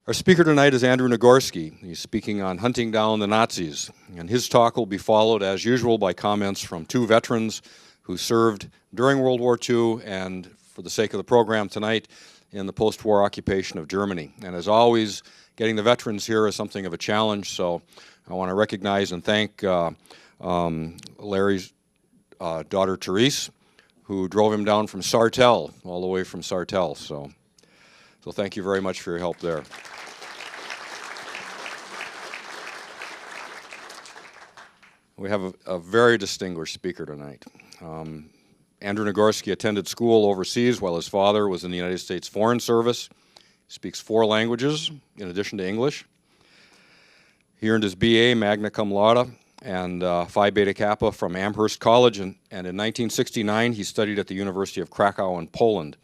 Our speaker tonight is Andrew Nagorski. He's speaking on hunting down the Nazis, and his talk will be followed, as usual, by comments from two veterans who served during World War II and, for the sake of the program tonight, in the post-war occupation of Germany. And as always, getting the veterans here is something of a challenge, so I want to recognize and thank Larry's daughter, Therese, who drove him down from Sartell, all the way from Sartell. So thank you very much for your help there. We have a very distinguished speaker tonight. Andrew Nagorski attended school overseas while his father was in the United States Foreign Service. He speaks 4 languages in addition to English. He earned his BA magna cum laude and Phi Beta Kappa from Amherst College, and in 1969 he studied at the University of Krakow in Poland.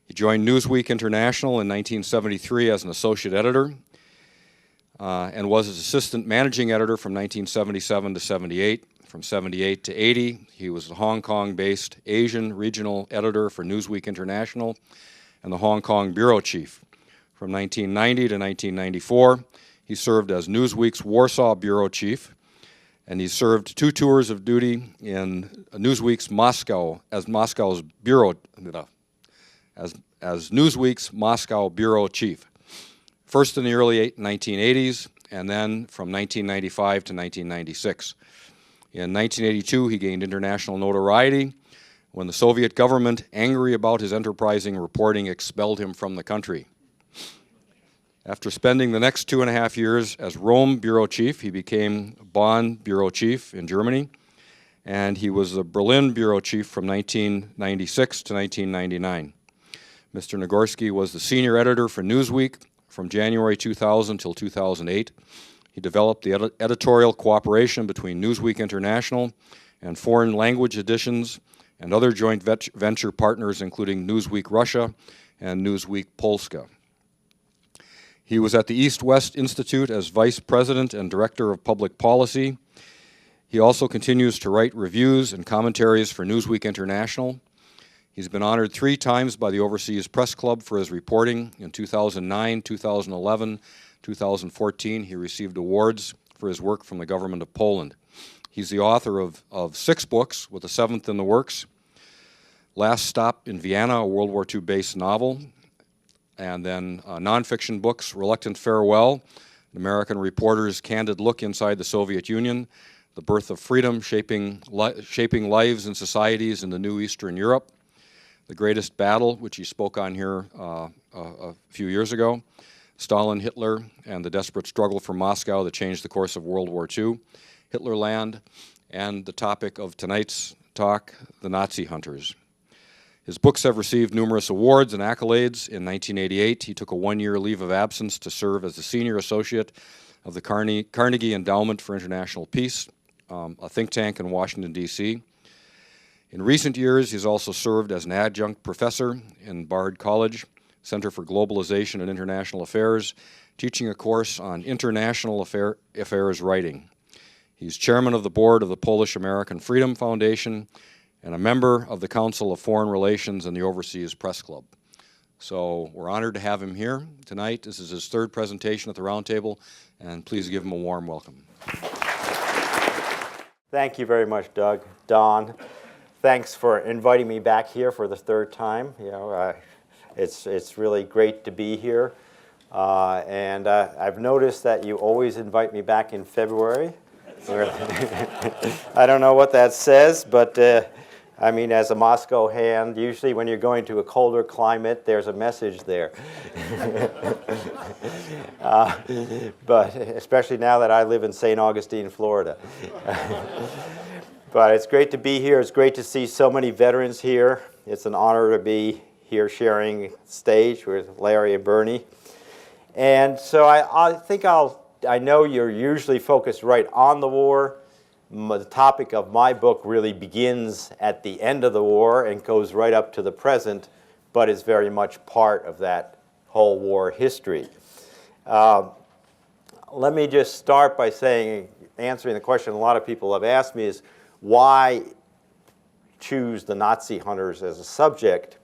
He joined Newsweek International in 1973 as an associate editor and was his assistant managing editor from 1977 to 78. From 78 to 80, he was the Hong Kong-based Asian regional editor for Newsweek International and the Hong Kong bureau chief. From 1990 to 1994, he served as Newsweek's Warsaw bureau chief, and he served 2 tours of duty in Newsweek's Moscow as Moscow's bureau, as Newsweek's Moscow bureau chief. First in the early 1980s, and then from 1995 to 1996. In 1982, he gained international notoriety when the Soviet government, angry about his enterprising reporting, expelled him from the country. After spending the next 2.5 years as Rome bureau chief, he became Bonn bureau chief in Germany, and he was the Berlin bureau chief from 1996 to 1999. Mr. Nagorski was the senior editor for Newsweek from January 2000 till 2008. He developed the editorial cooperation between Newsweek International and foreign language editions and other joint venture partners, including Newsweek Russia and Newsweek Polska. He was at the East-West Institute as vice president and director of public policy. He also continues to write reviews and commentaries for Newsweek International. He's been honored 3 times by the Overseas Press Club for his reporting. In 2009, 2011, 2014, he received awards for his work from the government of Poland. He's the author of 6 books, with the 7th in the works. Last Stop in Vienna, a World War II-based novel, and then nonfiction books, Reluctant Farewell, an American reporter's candid look inside the Soviet Union, The Birth of Freedom, Shaping Lives and Societies in the New Eastern Europe, The Greatest Battle, which he spoke on here a few years ago, Stalin, Hitler, and the Desperate Struggle for Moscow that changed the course of World War II, Hitlerland, and the topic of tonight's talk, the Nazi Hunters. His books have received numerous awards and accolades. In 1988, he took a 1-year leave of absence to serve as the senior associate of the Carnegie Endowment for International Peace, a think tank in Washington, D.C. In recent years, he's also served as an adjunct professor in Bard College, Center for Globalization and International Affairs, teaching a course on international affairs writing. He's chairman of the board of the Polish-American Freedom Foundation and a member of the Council of Foreign Relations and the Overseas Press Club. So we're honored to have him here tonight. This is his 3rd presentation at the roundtable, and please give him a warm welcome. Thank you very much, Doug. Don, thanks for inviting me back here for the 3rd time. You know, it's really great to be here. And I've noticed that you always invite me back in February. I don't know what that says, but I mean, as a Moscow hand, usually when you're going to a colder climate, there's a message there. But especially now that I live in St. Augustine, Florida. But it's great to be here. It's great to see so many veterans here. It's an honor to be here sharing stage with Larry and Bernie. And so I know you're usually focused right on the war. The topic of my book really begins at the end of the war and goes right up to the present, but is very much part of that whole war history. Let me just start by answering the question a lot of people have asked me is, why choose the Nazi hunters as a subject?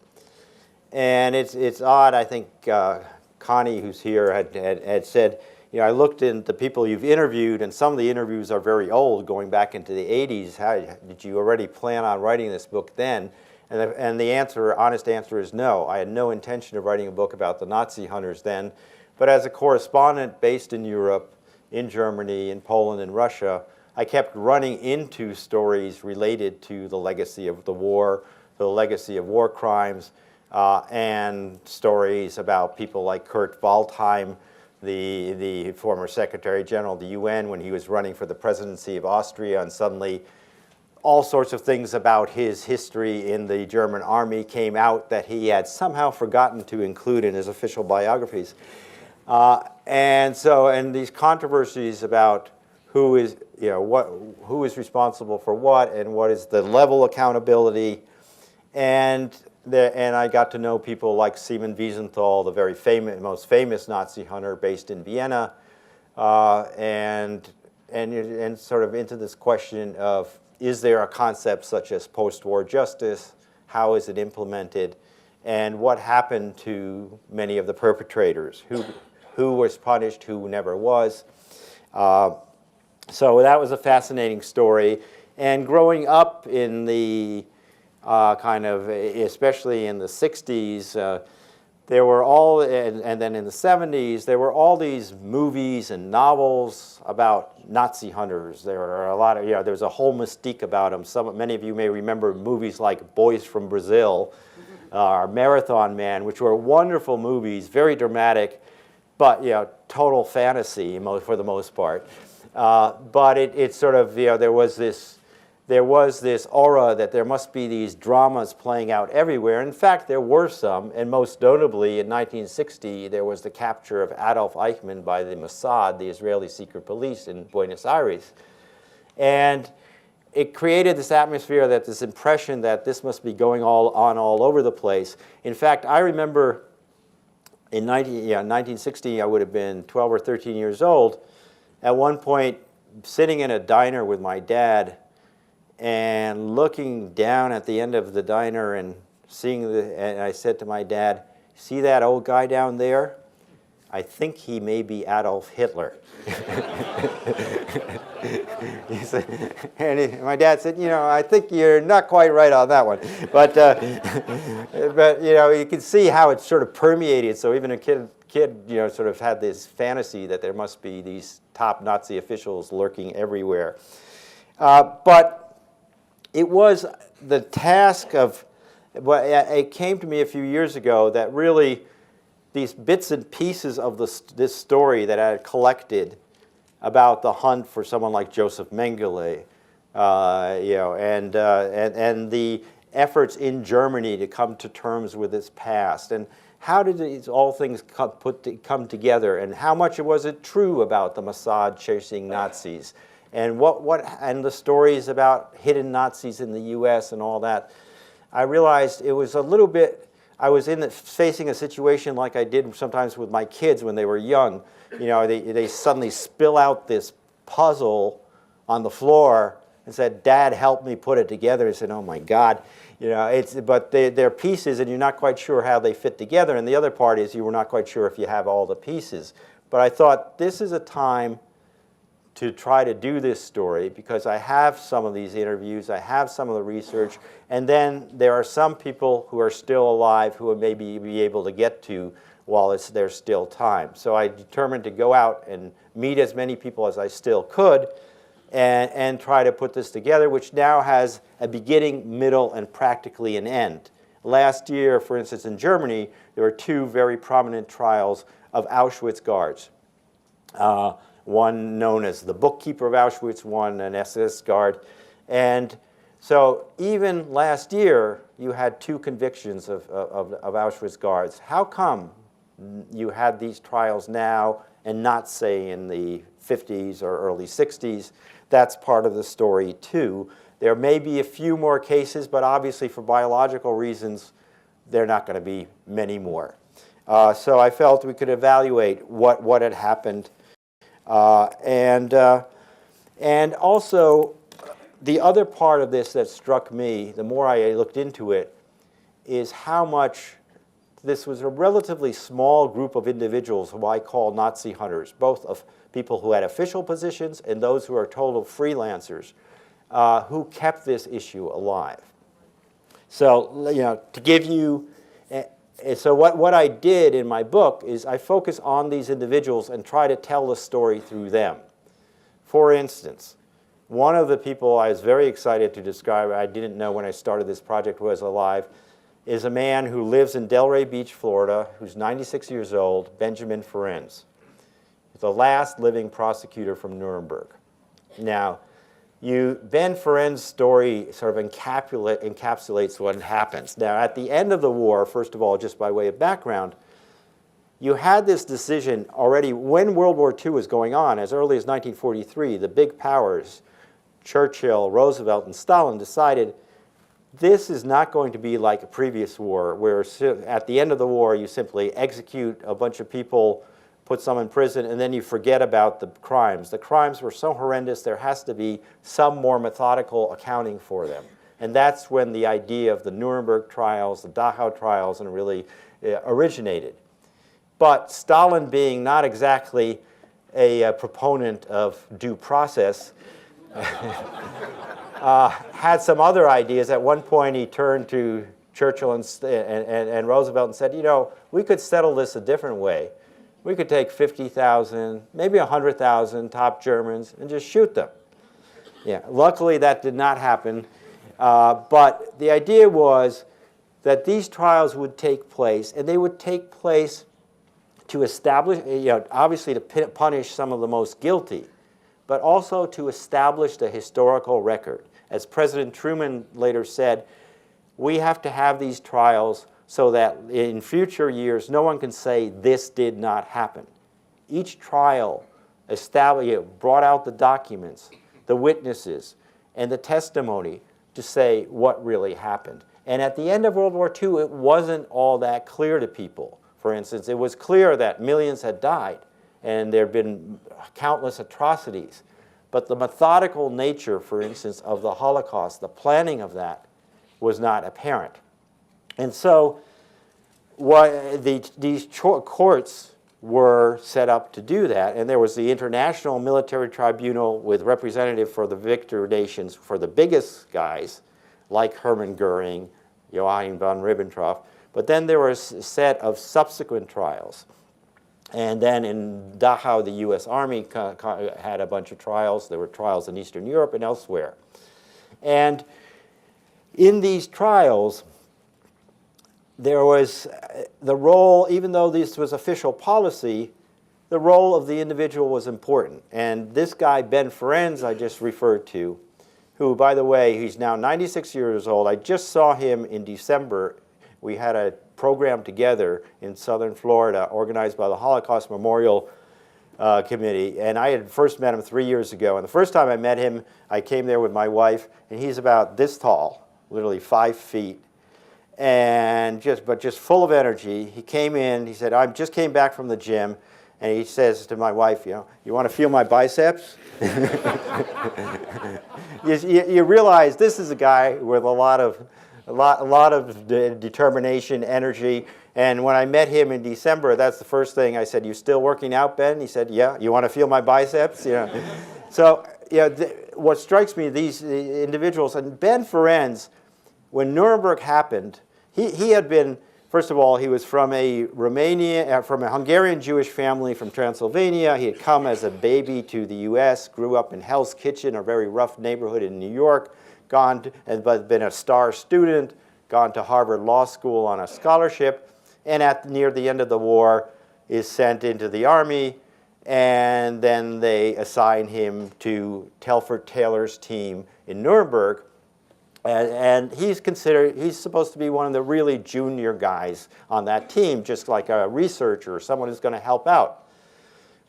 And it's odd, I think, Connie, who's here, had said, you know, I looked into the people you've interviewed, and some of the interviews are very old, going back into the 80s. How, did you already plan on writing this book then? And the answer, honest answer is no. I had no intention of writing a book about the Nazi hunters then. But as a correspondent based in Europe, in Germany, in Poland, and Russia, I kept running into stories related to the legacy of the war, the legacy of war crimes, and stories about people like Kurt Waldheim, the former Secretary General of the UN when he was running for the presidency of Austria, and suddenly all sorts of things about his history in the German army came out that he had somehow forgotten to include in his official biographies. And these controversies about who is, you know, who is responsible for what, and what is the level of accountability, and I got to know people like Simon Wiesenthal, the very most famous Nazi hunter based in Vienna, and sort of into this question of, is there a concept such as post-war justice? How is it implemented? And what happened to many of the perpetrators? Who was punished, who never was? So that was a fascinating story. And growing up in the especially in the 60s, there were all, and then in the 70s, there were all these movies and novels about Nazi hunters. There were a lot of, there was a whole mystique about them. Many of you may remember movies like Boys from Brazil, or Marathon Man, which were wonderful movies, very dramatic, but total fantasy for the most part. But it sort of, there was this aura that there must be these dramas playing out everywhere. In fact, there were some, and most notably in 1960, there was the capture of Adolf Eichmann by the Mossad, the Israeli secret police in Buenos Aires. And it created this atmosphere, this impression that this must be going on all over the place. In fact, I remember in 1960, I would have been 12 or 13 years old, at one point sitting in a diner with my dad, and looking down at the end of the diner and seeing and I said to my dad, "See that old guy down there? I think he may be Adolf Hitler." My dad said, "I think you're not quite right on that one." But you can see how it sort of permeated. So even a kid sort of had this fantasy that there must be these top Nazi officials lurking everywhere. But it was the task of, it came to me a few years ago that really these bits and pieces of this story that I had collected about the hunt for someone like Joseph Mengele, and the efforts in Germany to come to terms with its past, and how did these all things come together, and how much was it true about the Mossad chasing Nazis? And and the stories about hidden Nazis in the U.S. and all that, I realized it was a little bit. I was facing a situation like I did sometimes with my kids when they were young. They suddenly spill out this puzzle on the floor and said, "Dad, help me put it together." I said, "Oh my God," but they're pieces, and you're not quite sure how they fit together. And the other part is you were not quite sure if you have all the pieces. But I thought this is a time to try to do this story, because I have some of these interviews, I have some of the research, and then there are some people who are still alive who will maybe be able to get to while there's still time. So I determined to go out and meet as many people as I still could and try to put this together, which now has a beginning, middle, and practically an end. Last year, for instance, in Germany, there were two very prominent trials of Auschwitz guards. One known as the bookkeeper of Auschwitz, one an SS guard. And so even last year, you had two convictions of Auschwitz guards. How come you had these trials now and not, say, in the 50s or early 60s? That's part of the story, too. There may be a few more cases, but obviously for biological reasons, there are not going to be many more. So I felt we could evaluate what had happened. And also, the other part of this that struck me, the more I looked into it, is how much this was a relatively small group of individuals who I call Nazi hunters, both of people who had official positions and those who are total freelancers, who kept this issue alive. So, to give you, so what I did in my book is I focus on these individuals and try to tell the story through them. For instance, one of the people I was very excited to describe, I didn't know when I started this project was alive, is a man who lives in Delray Beach, Florida, who's 96 years old, Benjamin Ferencz, the last living prosecutor from Nuremberg. Now, Ben Ferencz's story sort of encapsulates what happens. Now, at the end of the war, first of all, just by way of background, you had this decision already when World War II was going on, as early as 1943, the big powers, Churchill, Roosevelt, and Stalin decided this is not going to be like a previous war where at the end of the war you simply execute a bunch of people, put some in prison, and then you forget about the crimes. The crimes were so horrendous there has to be some more methodical accounting for them. And that's when the idea of the Nuremberg trials, the Dachau trials, and really originated. But Stalin, being not exactly a proponent of due process, had some other ideas. At one point, he turned to Churchill and Roosevelt and said, we could settle this a different way. We could take 50,000, maybe 100,000 top Germans and just shoot them. Yeah, luckily, that did not happen. But the idea was that these trials would take place, and they would take place to establish, obviously to punish some of the most guilty, but also to establish the historical record. As President Truman later said, we have to have these trials so that in future years, no one can say this did not happen. Each trial brought out the documents, the witnesses, and the testimony to say what really happened. And at the end of World War II, it wasn't all that clear to people. For instance, it was clear that millions had died, and there had been countless atrocities. But the methodical nature, for instance, of the Holocaust, the planning of that, was not apparent. And so these courts were set up to do that, and there was the International Military Tribunal with representative for the victor nations for the biggest guys, like Hermann Goering, Joachim von Ribbentrop. But then there was a set of subsequent trials. And then in Dachau, the US Army had a bunch of trials. There were trials in Eastern Europe and elsewhere. And in these trials, there was the role, even though this was official policy, the role of the individual was important. And this guy, Ben Ferencz, I just referred to, who, by the way, he's now 96 years old. I just saw him in December. We had a program together in southern Florida organized by the Holocaust Memorial Committee. And I had first met him 3 years ago. And the first time I met him, I came there with my wife, and he's about this tall, literally 5 feet. And just full of energy. He came in, he said, I just came back from the gym, and he says to my wife, you want to feel my biceps? you realize this is a guy with a lot of determination, energy. And when I met him in December, that's the first thing I said, you still working out, Ben? He said, yeah. You want to feel my biceps? So what strikes me, these individuals, and Ben Ferencz, when Nuremberg happened, he had been, first of all, he was from a Hungarian Jewish family from Transylvania. He had come as a baby to the US, grew up in Hell's Kitchen, a very rough neighborhood in New York, but been a star student, gone to Harvard Law School on a scholarship, and near the end of the war is sent into the army, and then they assign him to Telford Taylor's team in Nuremberg. And he's supposed to be one of the really junior guys on that team, just like a researcher, someone who's going to help out.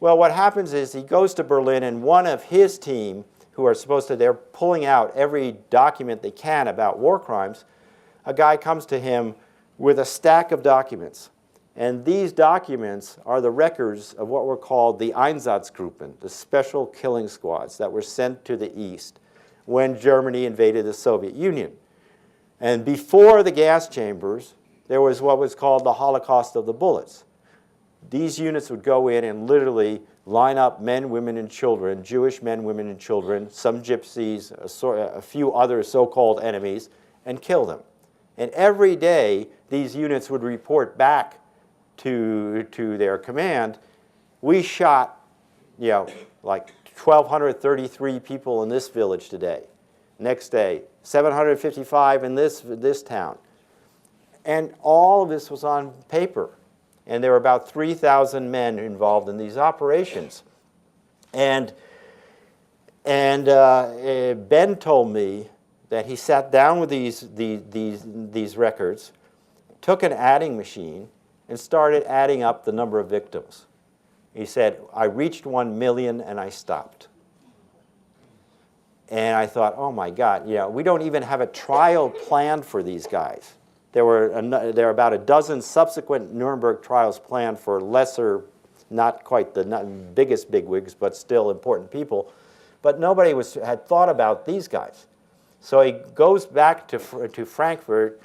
Well, what happens is he goes to Berlin, and one of his team, who are they're pulling out every document they can about war crimes, a guy comes to him with a stack of documents. And these documents are the records of what were called the Einsatzgruppen, the special killing squads that were sent to the East when Germany invaded the Soviet Union. And before the gas chambers, there was what was called the Holocaust of the bullets. These units would go in and literally line up men, women, and children, Jewish men, women, and children, some gypsies, a few other so-called enemies, and kill them. And every day, these units would report back to their command, we shot, like 1,233 people in this village today. Next day, 755 in this town. And all of this was on paper. And there were about 3,000 men involved in these operations. And Ben told me that he sat down with these records, took an adding machine, and started adding up the number of victims. He said, I reached 1 million and I stopped. And I thought, oh my God, we don't even have a trial planned for these guys. There were about a dozen subsequent Nuremberg trials planned for lesser, not quite the biggest bigwigs, but still important people. But nobody had thought about these guys. So he goes back to Frankfurt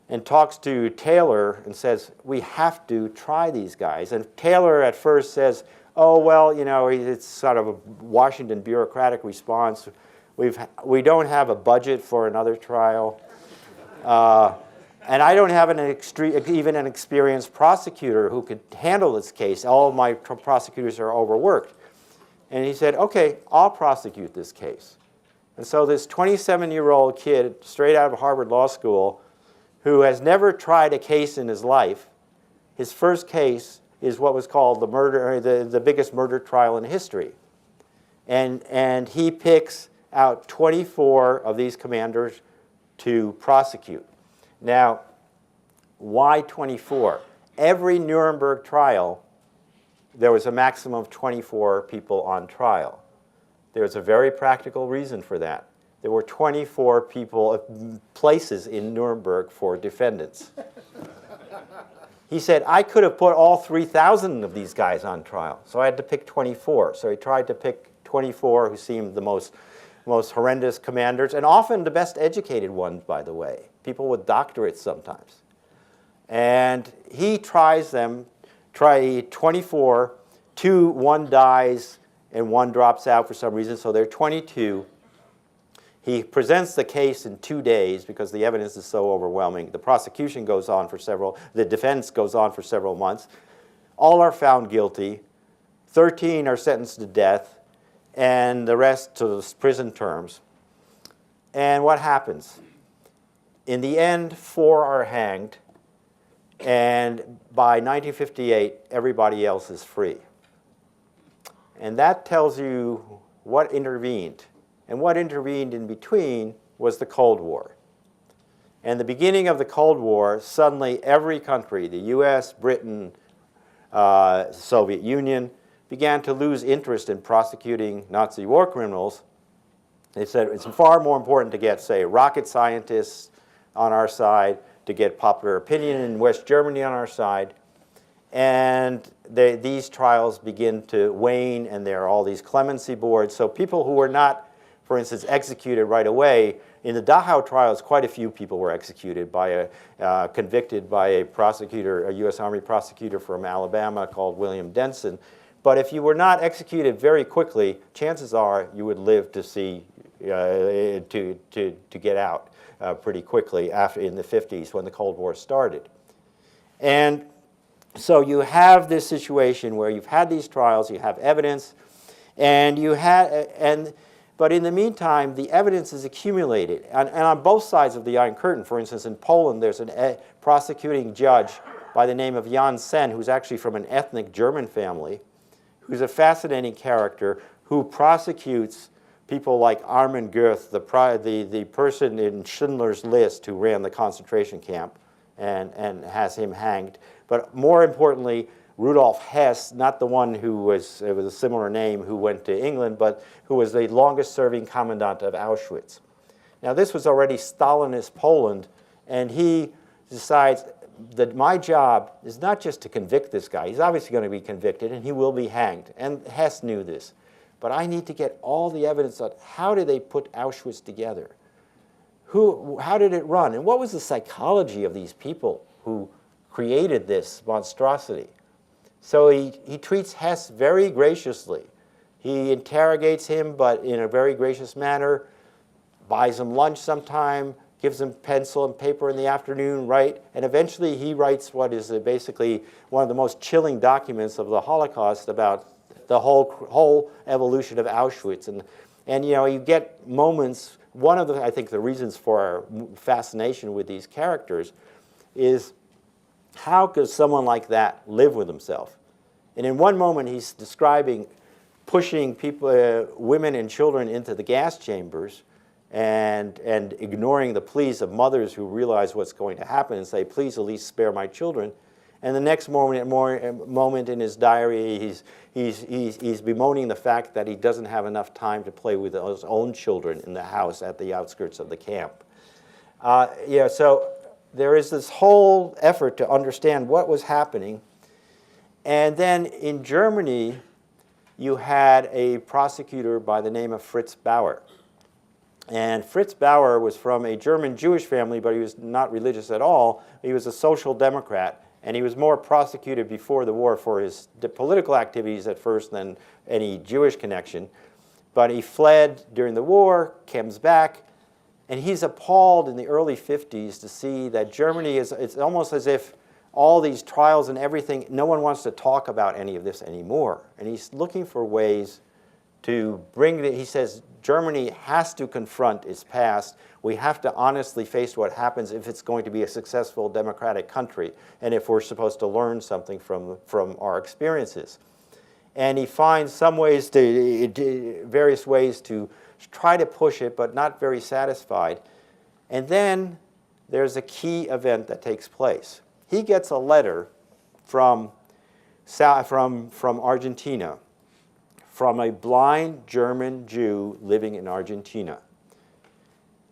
and talks to Taylor and says, we have to try these guys. And Taylor at first says, oh, well, it's sort of a Washington bureaucratic response. We don't have a budget for another trial. And I don't have even an experienced prosecutor who could handle this case. All of my prosecutors are overworked. And he said, okay, I'll prosecute this case. And so this 27-year-old kid, straight out of Harvard Law School, who has never tried a case in his life, his first case is what was called the biggest murder trial in history. And he picks out 24 of these commanders to prosecute. Now, why 24? Every Nuremberg trial, there was a maximum of 24 people on trial. There's a very practical reason for that. There were 24 places in Nuremberg for defendants. He said, I could have put all 3,000 of these guys on trial, so I had to pick 24. So he tried to pick 24 who seemed the most horrendous commanders, and often the best educated ones, by the way, people with doctorates sometimes. And he tries 24, one dies, and one drops out for some reason, so there are 22. He presents the case in 2 days because the evidence is so overwhelming. The prosecution goes on the defense goes on for several months. All are found guilty. 13 are sentenced to death, and the rest to prison terms. And what happens? In the end, 4 are hanged, and by 1958, everybody else is free. And that tells you what intervened. And what intervened in between was the Cold War. And the beginning of the Cold War, suddenly every country, the US, Britain, Soviet Union, began to lose interest in prosecuting Nazi war criminals. They said it's far more important to get, say, rocket scientists on our side, to get popular opinion in West Germany on our side. And these trials begin to wane, and there are all these clemency boards. So people who were not, for instance, executed right away, in the Dachau trials, quite a few people were executed convicted by a prosecutor, a US Army prosecutor from Alabama called William Denson. But if you were not executed very quickly, chances are you would live to see, to get out pretty quickly in the 50s when the Cold War started. And so you have this situation where you've had these trials, you have evidence, but in the meantime, the evidence is accumulated. And on both sides of the Iron Curtain, for instance, in Poland, there's a prosecuting judge by the name of Jan Sen, who's actually from an ethnic German family, who's a fascinating character who prosecutes people like Armin Goeth, the person in Schindler's List who ran the concentration camp and has him hanged. But more importantly, Rudolf Hess, not the one who was a similar name who went to England, but who was the longest serving commandant of Auschwitz. Now this was already Stalinist Poland, and he decides that my job is not just to convict this guy. He's obviously going to be convicted, and he will be hanged. And Hess knew this. But I need to get all the evidence on how did they put Auschwitz together? How did it run? And what was the psychology of these people who created this monstrosity. So he treats Hess very graciously. He interrogates him, but in a very gracious manner, buys him lunch sometime, gives him pencil and paper in the afternoon, and eventually he writes what is basically one of the most chilling documents of the Holocaust about the whole evolution of Auschwitz. And you know, you get moments, one of the, I think, the reasons for our fascination with these characters is how could someone like that live with himself? And in one moment he's describing pushing people, women and children into the gas chambers and ignoring the pleas of mothers who realize what's going to happen and say, please at least spare my children. And the next moment in his diary, he's bemoaning the fact that he doesn't have enough time to play with his own children in the house at the outskirts of the camp. Yeah, so there is this whole effort to understand what was happening. And then in Germany, you had a prosecutor by the name of Fritz Bower. And Fritz Bower was from a German Jewish family, but he was not religious at all. He was a social democrat, and he was more prosecuted before the war for his political activities at first than any Jewish connection. But he fled during the war, comes back, and he's appalled in the early 50s to see that Germany is, it's almost as if all these trials and everything, no one wants to talk about any of this anymore. And he's looking for ways to bring he says, Germany has to confront its past. We have to honestly face what happens if it's going to be a successful democratic country and if we're supposed to learn something from our experiences. And he finds some ways various ways to try to push it, but not very satisfied. And then there's a key event that takes place. He gets a letter from Argentina, from a blind German Jew living in Argentina.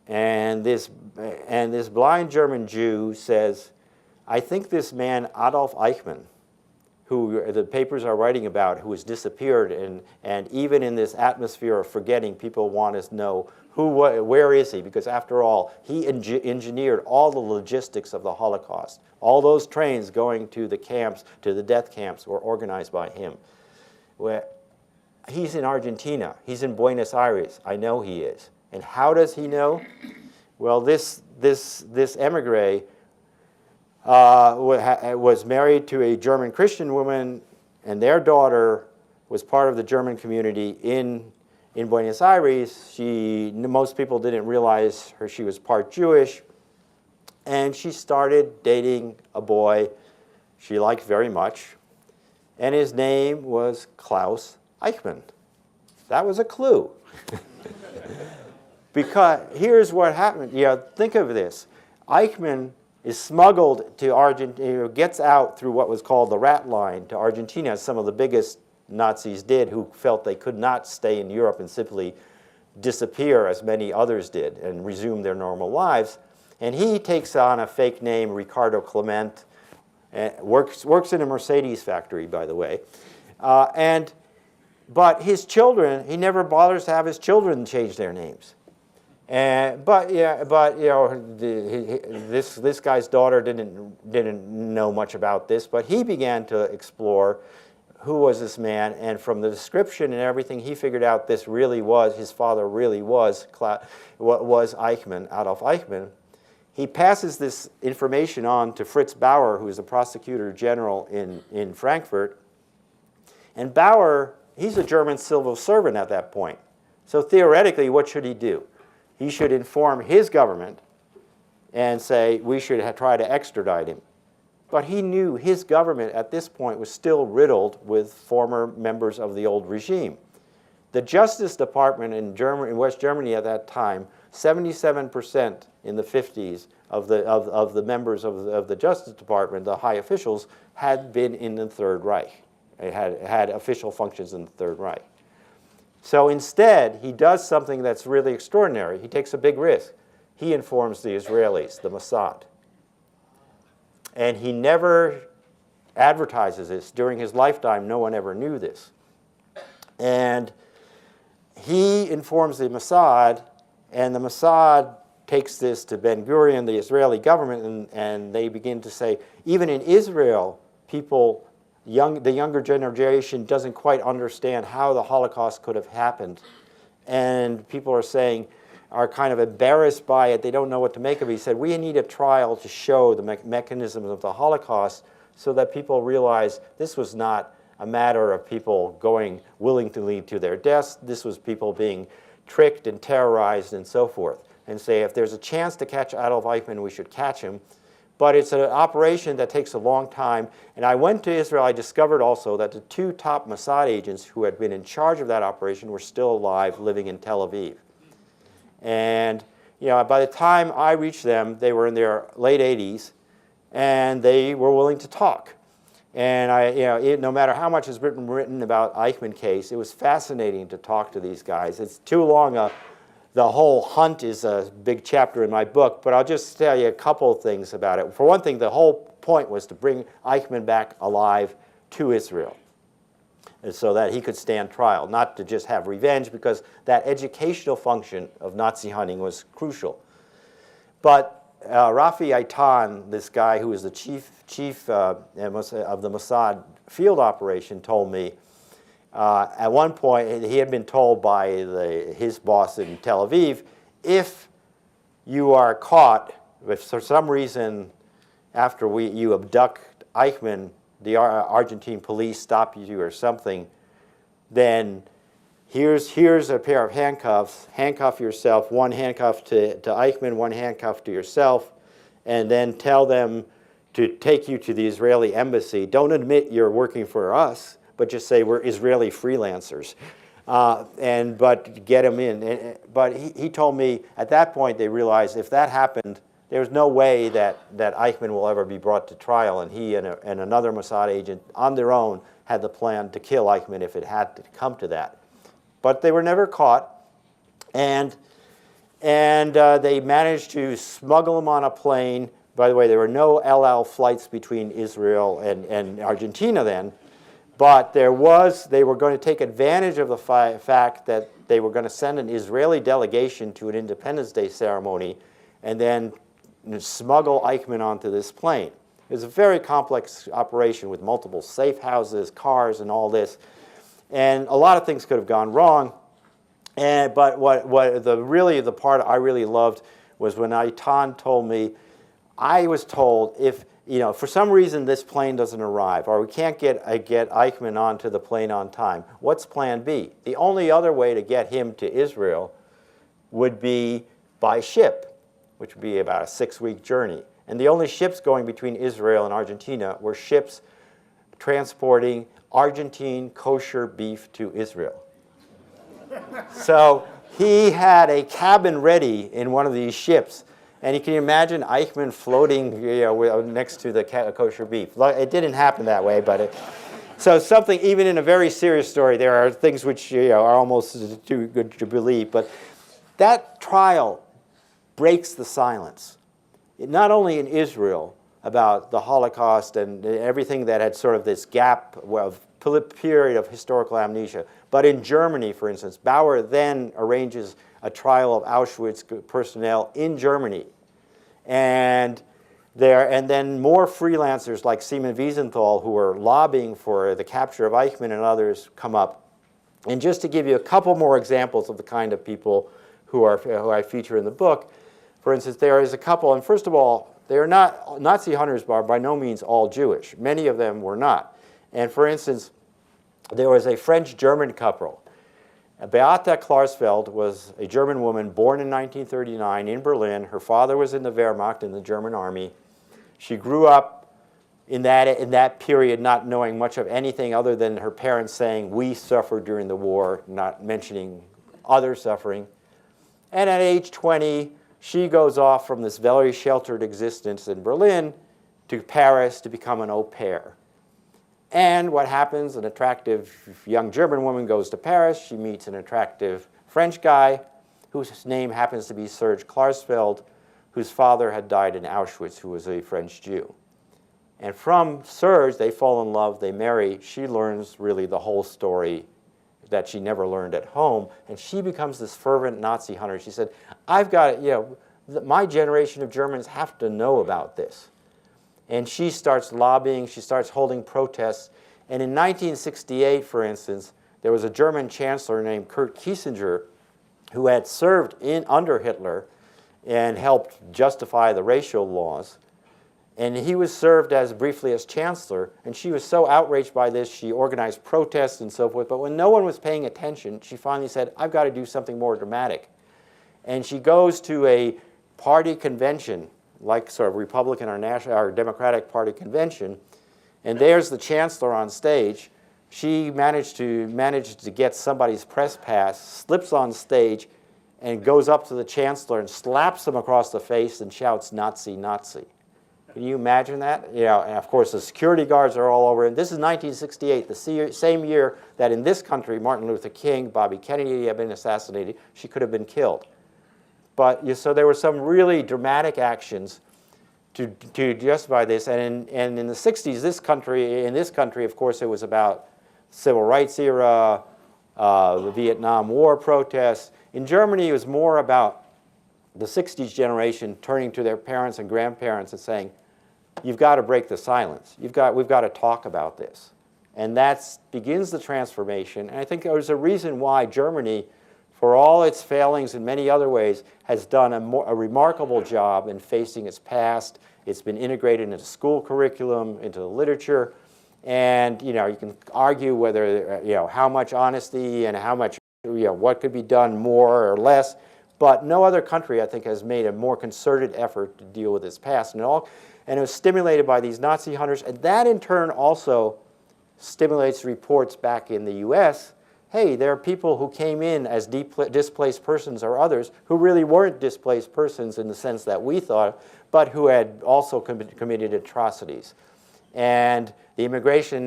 And this blind German Jew says, I think this man Adolf Eichmann, who the papers are writing about, who has disappeared, and even in this atmosphere of forgetting, people want to know where is he? Because after all, he engineered all the logistics of the Holocaust. All those trains going to the camps, to the death camps, were organized by him. He's in Argentina. He's in Buenos Aires. I know he is. And how does he know? Well, this emigre was married to a German Christian woman, and their daughter was part of the German community in Buenos Aires. Most people didn't realize she was part Jewish, and she started dating a boy she liked very much, and his name was Klaus Eichmann. That was a clue. Because here's what happened. Think of this. Eichmann is smuggled to Argentina, gets out through what was called the rat line to Argentina, as some of the biggest Nazis did, who felt they could not stay in Europe and simply disappear as many others did and resume their normal lives. And he takes on a fake name, Ricardo Clemente, works in a Mercedes factory, by the way. But his children, he never bothers to have his children change their names. But you know, this guy's daughter didn't know much about this, but he began to explore who was this man, and from the description and everything, he figured out this really was, his father really was Eichmann, Adolf Eichmann. He passes this information on to Fritz Bower, who is a prosecutor general in Frankfurt. And Bower, he's a German civil servant at that point. So theoretically, what should he do? He should inform his government and say, we should try to extradite him. But he knew his government at this point was still riddled with former members of the old regime. The Justice Department in West Germany at that time, 77% in the 50s of the members of the Justice Department, the high officials, had been in the Third Reich. They had official functions in the Third Reich. So instead, he does something that's really extraordinary. He takes a big risk. He informs the Israelis, the Mossad. And he never advertises this. During his lifetime, no one ever knew this. And he informs the Mossad, and the Mossad takes this to Ben Gurion, the Israeli government, and they begin to say, even in Israel, people, the younger generation doesn't quite understand how the Holocaust could have happened. And people are saying, are kind of embarrassed by it. They don't know what to make of it. He said, we need a trial to show the mechanisms of the Holocaust so that people realize this was not a matter of people going willingly to their deaths. This was people being tricked and terrorized and so forth. And say, if there's a chance to catch Adolf Eichmann, we should catch him. But it's an operation that takes a long time. And I went to Israel. I discovered also that the 2 top Mossad agents who had been in charge of that operation were still alive, living in Tel Aviv. And by the time I reached them, they were in their late 80s, and they were willing to talk. And no matter how much has been written about Eichmann case, it was fascinating to talk to these guys. It's too long. The whole hunt is a big chapter in my book, but I'll just tell you a couple of things about it. For one thing, the whole point was to bring Eichmann back alive to Israel, and so that he could stand trial, not to just have revenge, because that educational function of Nazi hunting was crucial. But Rafi Eitan, this guy who was the chief of the Mossad field operation, told me at one point he had been told by his boss in Tel Aviv, if you are caught, if for some reason after you abduct Eichmann, the Argentine police stop you or something, then here's a pair of handcuffs. Handcuff yourself, one handcuff to Eichmann, one handcuff to yourself, and then tell them to take you to the Israeli embassy. Don't admit you're working for us, but just say we're Israeli freelancers. But get him in. But he told me at that point they realized if that happened, there's no way that Eichmann will ever be brought to trial, and he and another Mossad agent on their own had the plan to kill Eichmann if it had to come to that. But they were never caught, and they managed to smuggle him on a plane. By the way, there were no El Al flights between Israel and Argentina then, but they were going to take advantage of the fact that they were going to send an Israeli delegation to an Independence Day ceremony and then smuggle Eichmann onto this plane. It was a very complex operation with multiple safe houses, cars, and all this. And a lot of things could have gone wrong. But the part I really loved was when Eitan told me, I was told if for some reason this plane doesn't arrive or we can't get Eichmann onto the plane on time, what's plan B? The only other way to get him to Israel would be by ship, which would be about a 6-week journey. And the only ships going between Israel and Argentina were ships transporting Argentine kosher beef to Israel. So he had a cabin ready in one of these ships. And you can imagine Eichmann floating next to the kosher beef. It didn't happen that way, but so something, even in a very serious story, there are things which are almost too good to believe. But that trial breaks the silence, not only in Israel about the Holocaust and everything that had sort of this gap of period of historical amnesia, but in Germany, for instance. Bower then arranges a trial of Auschwitz personnel in Germany. And then more freelancers like Simon Wiesenthal, who are lobbying for the capture of Eichmann and others, come up. And just to give you a couple more examples of the kind of people who I feature in the book, for instance, there is a couple, and first of all, they are not, Nazi hunters are by no means all Jewish. Many of them were not. And for instance, there was a French-German couple. Beate Klarsfeld was a German woman born in 1939 in Berlin. Her father was in the Wehrmacht, in the German army. She grew up in that period not knowing much of anything other than her parents saying, we suffered during the war, not mentioning other suffering. And at age 20, she goes off from this very sheltered existence in Berlin to Paris to become an au pair. And what happens? An attractive young German woman goes to Paris. She meets an attractive French guy whose name happens to be Serge Klarsfeld, whose father had died in Auschwitz, who was a French Jew. And from Serge, they fall in love, they marry. She learns really the whole story that she never learned at home, and she becomes this fervent Nazi hunter. She said, I've got, my generation of Germans have to know about this. And she starts lobbying, she starts holding protests. And in 1968, for instance, there was a German chancellor named Kurt Kiesinger who had served under Hitler and helped justify the racial laws. And he was served briefly as chancellor, and she was so outraged by this, she organized protests and so forth. But when no one was paying attention, she finally said, I've got to do something more dramatic. And she goes to a party convention, like sort of Republican or Democratic Party convention, and there's the chancellor on stage. She managed to get somebody's press pass, slips on stage, and goes up to the chancellor and slaps him across the face and shouts, Nazi, Nazi. Can you imagine that? You know, and of course, the security guards are all over. And this is 1968, the same year that in this country, Martin Luther King, Bobby Kennedy had been assassinated. She could have been killed. But so there were some really dramatic actions to justify this. And in the 60s, in this country, of course, it was about civil rights era, the Vietnam War protests. In Germany, it was more about the 60s generation turning to their parents and grandparents and saying, you've got to break the silence. We've got to talk about this. And that begins the transformation. And I think there's a reason why Germany, for all its failings in many other ways, has done a remarkable job in facing its past. It's been integrated into school curriculum, into the literature. And you can argue whether, how much honesty and how much, what could be done more or less. But no other country, I think, has made a more concerted effort to deal with its past. And it was stimulated by these Nazi hunters. And that, in turn, also stimulates reports back in the US. Hey, there are people who came in as displaced persons or others who really weren't displaced persons in the sense that we thought, but who had also committed atrocities. And the Immigration and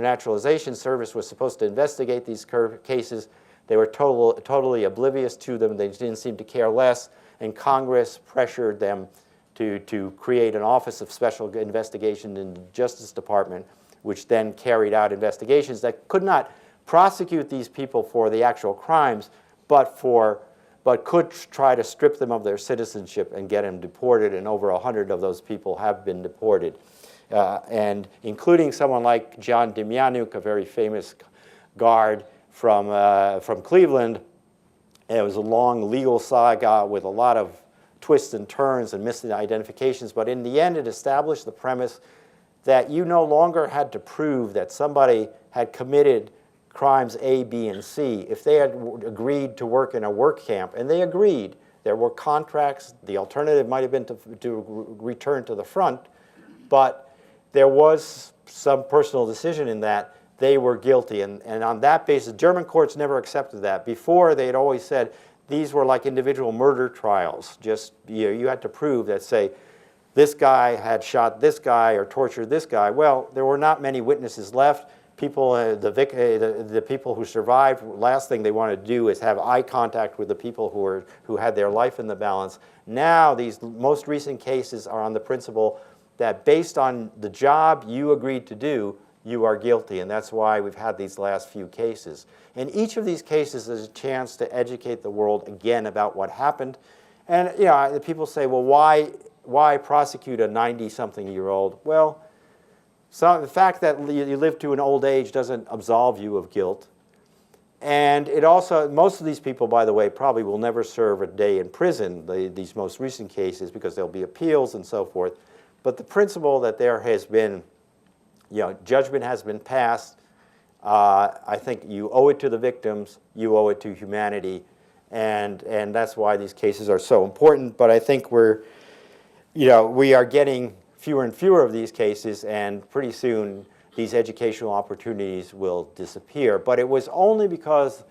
Naturalization Service was supposed to investigate these cases. They were totally oblivious to them. They didn't seem to care less. And Congress pressured them to create an Office of Special Investigation in the Justice Department, which then carried out investigations that could not prosecute these people for the actual crimes, but could try to strip them of their citizenship and get them deported. And over 100 of those people have been deported. And including someone like John Demjanjuk, a very famous guard from Cleveland. And it was a long legal saga with a lot of twists and turns and misidentifications. But in the end, it established the premise that you no longer had to prove that somebody had committed crimes A, B, and C. If they had agreed to work in a work camp, and they agreed, there were contracts. The alternative might have been to return to the front, but there was some personal decision in that. They were guilty, and on that basis, German courts never accepted that. Before, they had always said these were like individual murder trials. Just you had to prove that, say, this guy had shot this guy or tortured this guy. Well, there were not many witnesses left. People, the people who survived, last thing they wanted to do is have eye contact with the people who had their life in the balance. Now, these most recent cases are on the principle that based on the job you agreed to do, you are guilty, and that's why we've had these last few cases. And each of these cases is a chance to educate the world again about what happened. And people say, well, why prosecute a 90-something-year-old? Well, the fact that you live to an old age doesn't absolve you of guilt. And it also, most of these people, by the way, probably will never serve a day in prison, these most recent cases, because there'll be appeals and so forth. But the principle that there has been, judgment has been passed. I think you owe it to the victims, you owe it to humanity, and that's why these cases are so important. But I think we are getting fewer and fewer of these cases, and pretty soon these educational opportunities will disappear. But it was only because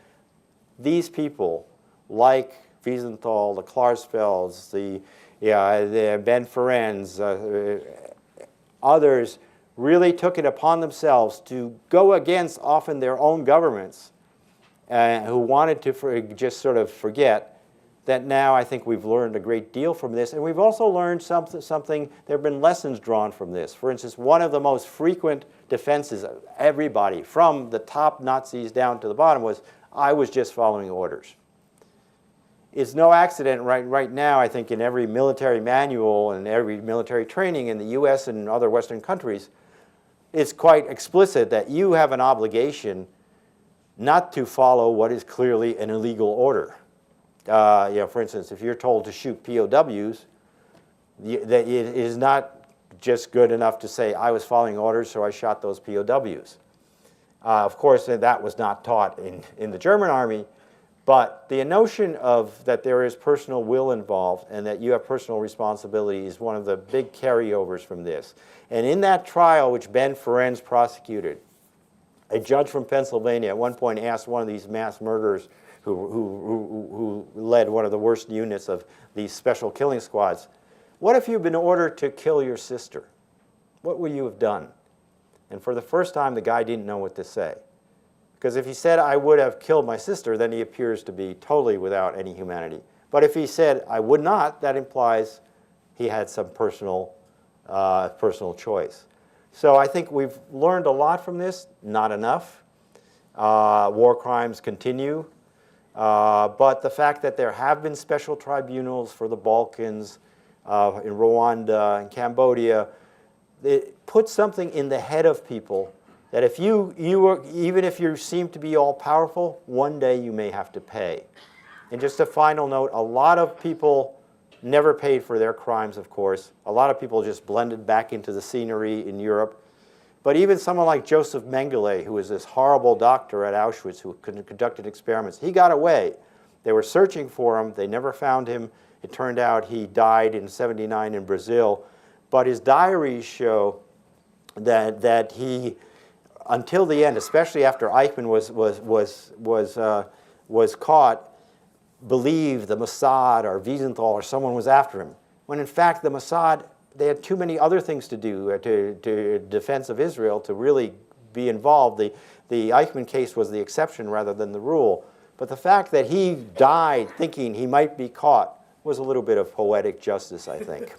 these people, like Wiesenthal, the Klarsfelds, the Ben Ferenz, others, really took it upon themselves to go against often their own governments who wanted to just sort of forget that. Now I think we've learned a great deal from this. And we've also learned something, there have been lessons drawn from this. For instance, one of the most frequent defenses of everybody, from the top Nazis down to the bottom, was, I was just following orders. it's no accident right now, I think, in every military manual and every military training in the US and other Western countries, it's quite explicit that you have an obligation not to follow what is clearly an illegal order. For instance, if you're told to shoot POWs, that it is not just good enough to say, I was following orders, so I shot those POWs. Of course, that was not taught in the German army, but the notion of that there is personal will involved and that you have personal responsibility is one of the big carryovers from this. And in that trial, which Ben Ferencz prosecuted, a judge from Pennsylvania at one point asked one of these mass murderers who led one of the worst units of these special killing squads, what if you'd been ordered to kill your sister? What would you have done? And for the first time, the guy didn't know what to say. Because if he said, I would have killed my sister, then he appears to be totally without any humanity. But if he said, I would not, that implies he had some personal choice. So I think we've learned a lot from this, not enough. War crimes continue. But the fact that there have been special tribunals for the Balkans, in Rwanda and Cambodia, it puts something in the head of people that if even if you seem to be all powerful, one day you may have to pay. And just a final note, a lot of people never paid for their crimes, of course. A lot of people just blended back into the scenery in Europe. But even someone like Joseph Mengele, who was this horrible doctor at Auschwitz who conducted experiments, he got away. They were searching for him. They never found him. It turned out he died in '79 in Brazil. But his diaries show that he, until the end, especially after Eichmann was caught, believed the Mossad or Wiesenthal or someone was after him. When in fact the Mossad, they had too many other things to do to defense of Israel to really be involved. The Eichmann case was the exception rather than the rule. But the fact that he died thinking he might be caught was a little bit of poetic justice, I think.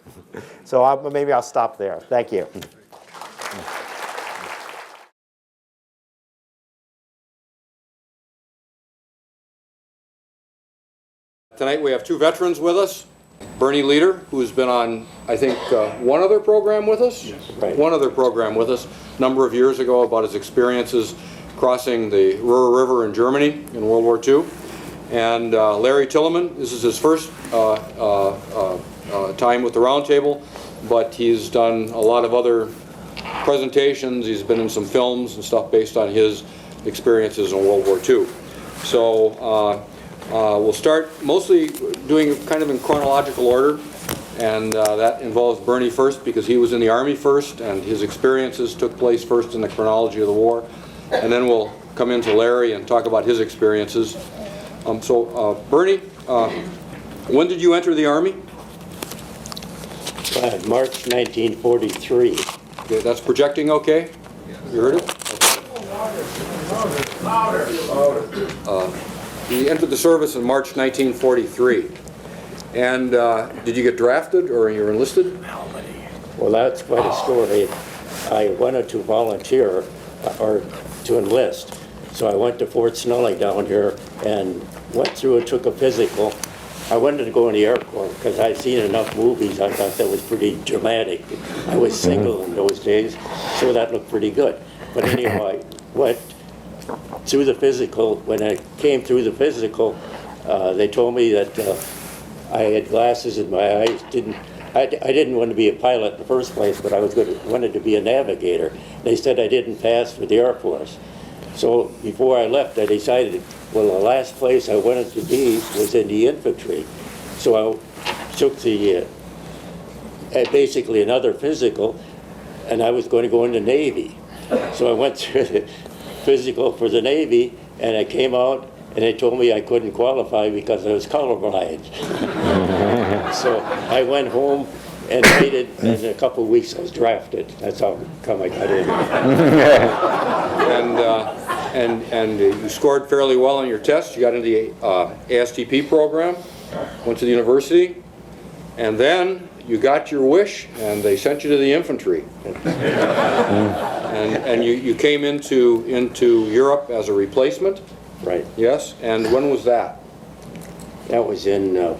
So maybe I'll stop there. Thank you. Tonight we have two veterans with us. Bernie Leader, who's been on, I think, one other program with us? Yes. Right. One other program with us a number of years ago about his experiences crossing the Ruhr River in Germany in World War II. And Larry Tilleman, this is his first time with the Roundtable, but he's done a lot of other presentations. He's been in some films and stuff based on his experiences in World War II. So we'll start mostly doing kind of in chronological order, and that involves Bernie first because he was in the Army first and his experiences took place first in the chronology of the war. And then we'll come into Larry and talk about his experiences. Bernie, when did you enter the Army? March 1943. Okay, that's projecting okay? You heard it? You entered the service in March 1943. And did you get drafted or you were enlisted? Well, that's quite a story. I wanted to volunteer or to enlist. So I went to Fort Snelling down here and went through and took a physical. I wanted to go in the Air Corps because I'd seen enough movies. I thought that was pretty dramatic. I was single in those days, so that looked pretty good. But anyway, I went through the physical. When I came through the physical, they told me that I had glasses in my eyes. I didn't want to be a pilot in the first place, but I wanted to be a navigator. They said I didn't pass for the Air Force. So before I left, I decided, well, the last place I wanted to be was in the infantry. So I took basically another physical, and I was going to go in the Navy. So I went through the physical for the Navy, and I came out, and they told me I couldn't qualify because I was colorblind. So I went home and waited, and in a couple of weeks I was drafted. That's how come I got in. And you scored fairly well on your test. You got into the ASTP program, went to the university, and then you got your wish, and they sent you to the infantry. And you came into Europe as a replacement? Right. Yes? And when was that? That was in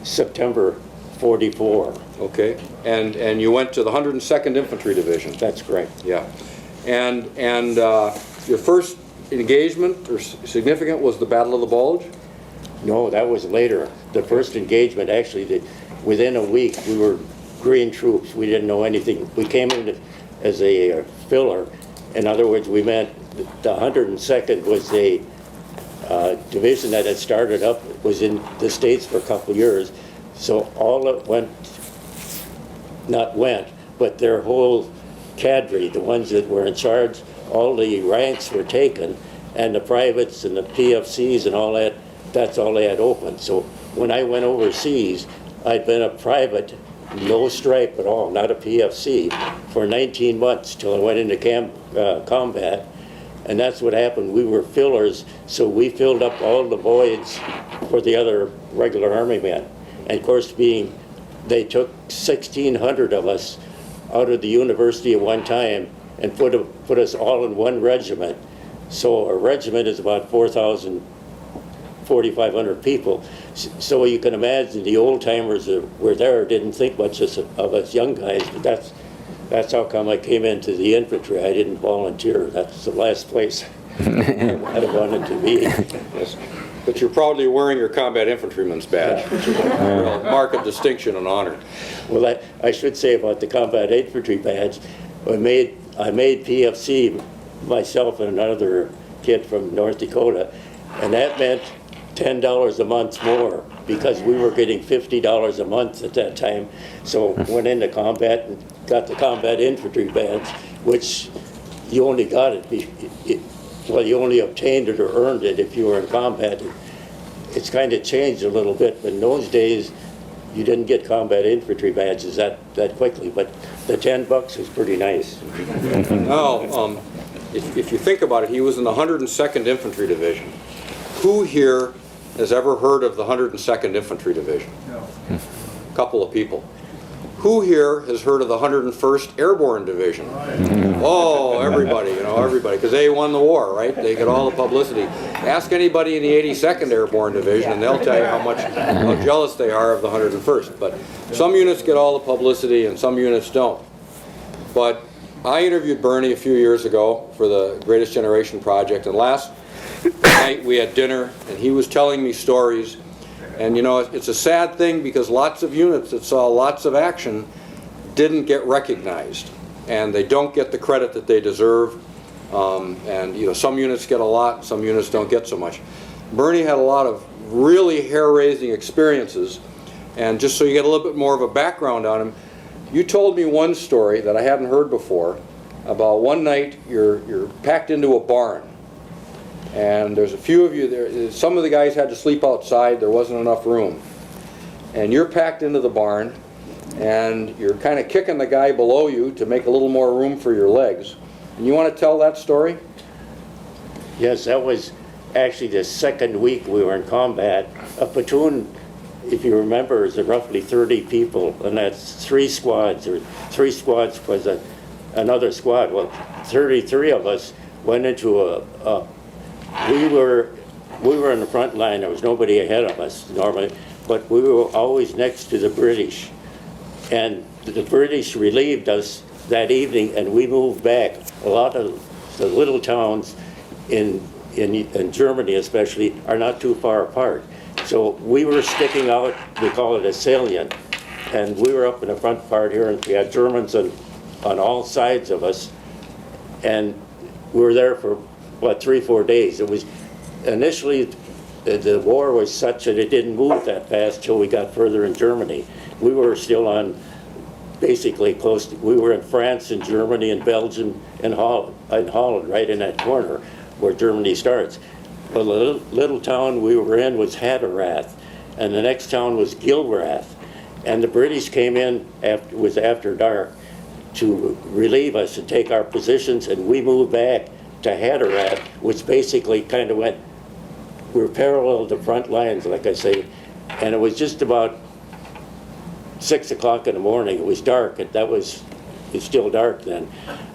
September 44. Okay. And you went to the 102nd Infantry Division. That's correct. Yeah. And your first engagement or significant was the Battle of the Bulge? No, that was later. The first engagement, actually, within a week, we were green troops. We didn't know anything. We came in as a filler. In other words, we meant the 102nd was a division that had started up, was in the States for a couple of years. So all it but their whole cadre, the ones that were in charge, all the ranks were taken, and the privates and the PFCs and all that, that's all they had open. So when I went overseas, I'd been a private, no stripe at all, not a PFC, for 19 months till I went into combat. And that's what happened. We were fillers, so we filled up all the voids for the other regular Army men. And of course, they took 1,600 of us out of the university at one time and put us all in one regiment. So a regiment is about 4,500 people. So you can imagine the old timers that were there didn't think much of us young guys, but that's how come I came into the infantry. I didn't volunteer. That's the last place I wanted to be. Yes. But you're proudly wearing your combat infantryman's badge, which is a real mark of distinction and honor. Well, I should say about the combat infantry badge, I made PFC, myself and another kid from North Dakota, and that meant $10 a month more because we were getting $50 a month at that time. So went into combat and got the combat infantry badge, which you only got well, you only obtained it or earned it if you were in combat. It's kind of changed a little bit, but in those days, you didn't get combat infantry badges that quickly, but the $10 is pretty nice. Now, if you think about it, he was in the 102nd Infantry Division. Who here has ever heard of the 102nd Infantry Division? No. A couple of people. Who here has heard of the 101st Airborne Division? Oh, everybody, everybody, because they won the war, right? They get all the publicity. Ask anybody in the 82nd Airborne Division, and they'll tell you how jealous they are of the 101st. But some units get all the publicity, and some units don't. But I interviewed Bernie a few years ago for the Greatest Generation project, and last night we had dinner, and he was telling me stories. And it's a sad thing because lots of units that saw lots of action didn't get recognized, and they don't get the credit that they deserve. And some units get a lot, some units don't get so much. Bernie had a lot of really hair-raising experiences, and just so you get a little bit more of a background on him, you told me one story that I hadn't heard before about one night you're packed into a barn. And there's a few of you there. Some of the guys had to sleep outside. There wasn't enough room. And you're packed into the barn, and you're kind of kicking the guy below you to make a little more room for your legs. And you want to tell that story? Yes, that was actually the second week we were in combat. A platoon, if you remember, is roughly 30 people, and that's 3 squads, or 3 squads was another squad. Well, 33 of us went into we were in the front line. There was nobody ahead of us normally, but we were always next to the British. And the British relieved us that evening, and we moved back. A lot of the little towns in Germany especially are not too far apart. So we were sticking out, we call it a salient, and we were up in the front part here, and we had Germans on all sides of us, and we were there for 3-4 days. It was initially the war was such that it didn't move that fast till we got further in Germany. We were still on basically close to, we were in France and Germany and Belgium and Holland, right in that corner where Germany starts. But the little town we were in was Hatterath, and the next town was Gilrath. And the British came in after dark to relieve us and take our positions, and we moved back to Hatterath, which basically kind of went, we're parallel to front lines, like I say, and it was just about 6 o'clock in the morning. It was dark, and it's still dark then.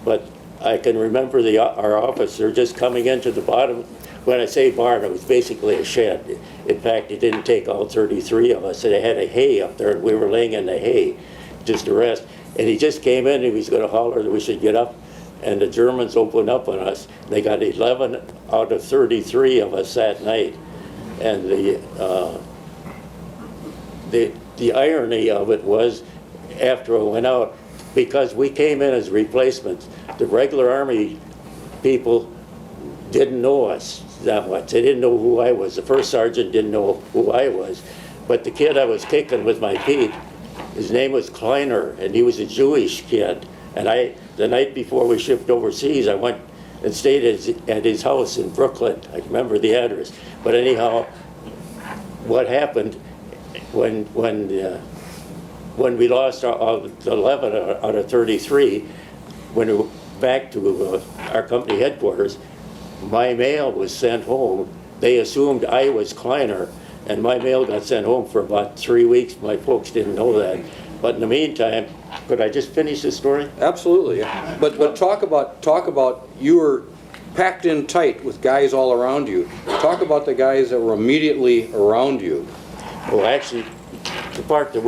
But I can remember our officer just coming into the bottom when I say barn, it was basically a shed. In fact, it didn't take all 33 of us. They had a hay up there, and we were laying in the hay just to rest. And he just came in, and he was going to holler that we should get up. And the Germans opened up on us. They got 11 out of 33 of us that night. And the irony of it was, after I went out, because we came in as replacements, the regular Army people didn't know us that much. They didn't know who I was. The first sergeant didn't know who I was. But the kid I was kicking with my feet, his name was Kleiner, and he was a Jewish kid. And the night before we shipped overseas, I went and stayed at his house in Brooklyn. I remember the address. But anyhow, what happened when we lost our 11 out of 33, when we went back to our company headquarters, my mail was sent home. They assumed I was Kleiner, and my mail got sent home for about 3 weeks. My folks didn't know that. But in the meantime, could I just finish this story? Absolutely. Yeah. But talk about you were packed in tight with guys all around you. Talk about the guys that were immediately around you. Well, actually, the part that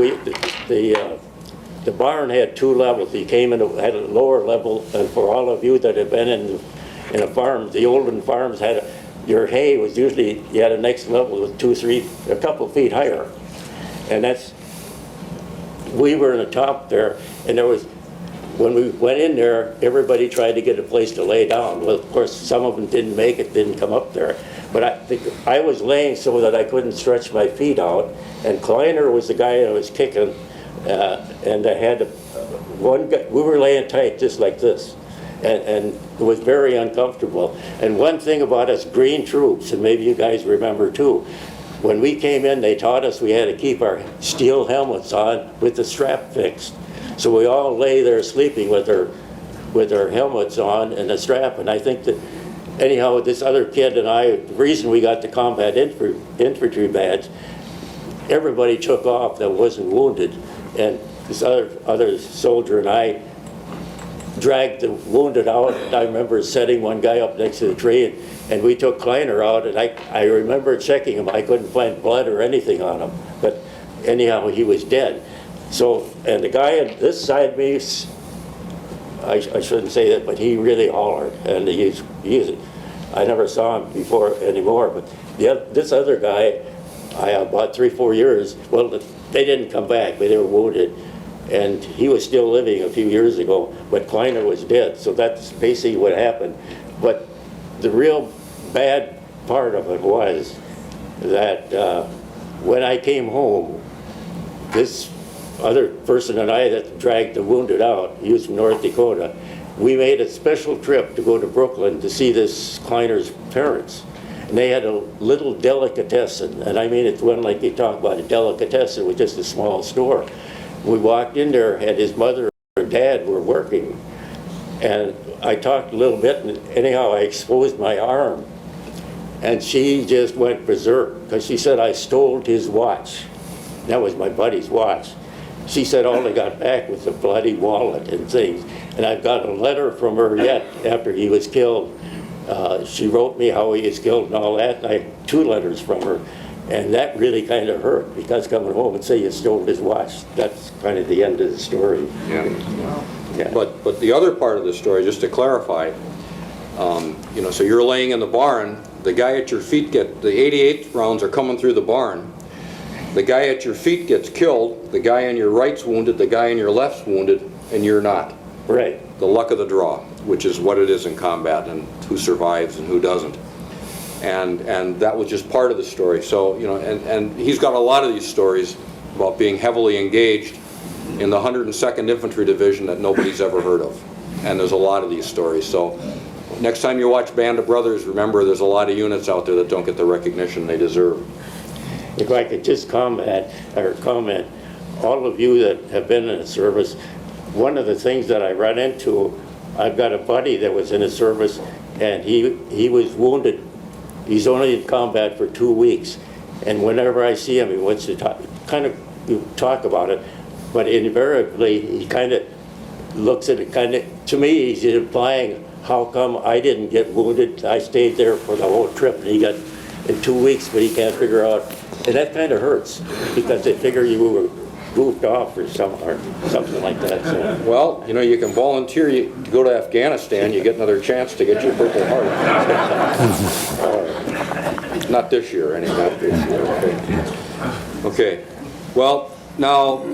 the barn had 2 levels. You came in, had a lower level, and for all of you that have been in a farm, the olden farms had your hay was usually, you had a next level with 2, 3, a couple feet higher. And we were in the top there, and there was, when we went in there, everybody tried to get a place to lay down. Well, of course, some of them didn't make it, didn't come up there. But I was laying so that I couldn't stretch my feet out, and Kleiner was the guy I was kicking, and I had one guy, we were laying tight just like this, and it was very uncomfortable. And one thing about us green troops, and maybe you guys remember too, when we came in, they taught us we had to keep our steel helmets on with the strap fixed. So we all lay there sleeping with our helmets on and the strap. And I think that, anyhow, this other kid and I, the reason we got the combat infantry badge, everybody took off that wasn't wounded. And this other soldier and I dragged the wounded out. I remember setting one guy up next to the tree, and we took Kleiner out, and I remember checking him. I couldn't find blood or anything on him, but anyhow, he was dead. So, and the guy on this side of me, I shouldn't say that, but he really hollered, and I never saw him before anymore, but this other guy, about 3-4 years, well, they didn't come back, but they were wounded. And he was still living a few years ago, but Kleiner was dead. So that's basically what happened. But the real bad part of it was that when I came home, this other person and I that dragged the wounded out, he was from North Dakota, we made a special trip to go to Brooklyn to see this Kleiner's parents. And they had a little delicatessen. And I mean, it's one like you talk about, a delicatessen with just a small store. We walked in there, and his mother and dad were working. And I talked a little bit, and anyhow, I exposed my arm. And she just went berserk, because she said I stole his watch. That was my buddy's watch. She said all they got back was a bloody wallet and things. And I've got a letter from her yet after he was killed. She wrote me how he was killed and all that, and I have 2 letters from her. And that really kind of hurt, because coming home and say you stole his watch, that's kind of the end of the story. Yeah. Yeah. But the other part of the story, just to clarify, so you're laying in the barn, the guy at your feet the 88 rounds are coming through the barn. The guy at your feet gets killed, the guy on your right's wounded, the guy on your left's wounded, and you're not. Right. The luck of the draw, which is what it is in combat, and who survives and who doesn't. And that was just part of the story. So, and he's got a lot of these stories about being heavily engaged in the 102nd Infantry Division that nobody's ever heard of. And there's a lot of these stories. So next time you watch Band of Brothers, remember there's a lot of units out there that don't get the recognition they deserve. If I could just comment, all of you that have been in the service, one of the things that I run into, I've got a buddy that was in the service, and he was wounded. He's only in combat for 2 weeks, and whenever I see him, he wants to talk about it, but invariably he kind of looks at it to me, he's implying how come I didn't get wounded? I stayed there for the whole trip, and he got in 2 weeks, but he can't figure out. And that kind of hurts, because they figure you were goofed off or something like that. So. Well, you know, you can volunteer to go to Afghanistan, you get another chance to get your Purple Heart. Not this year, anyway. Not this year. Okay. Well, now,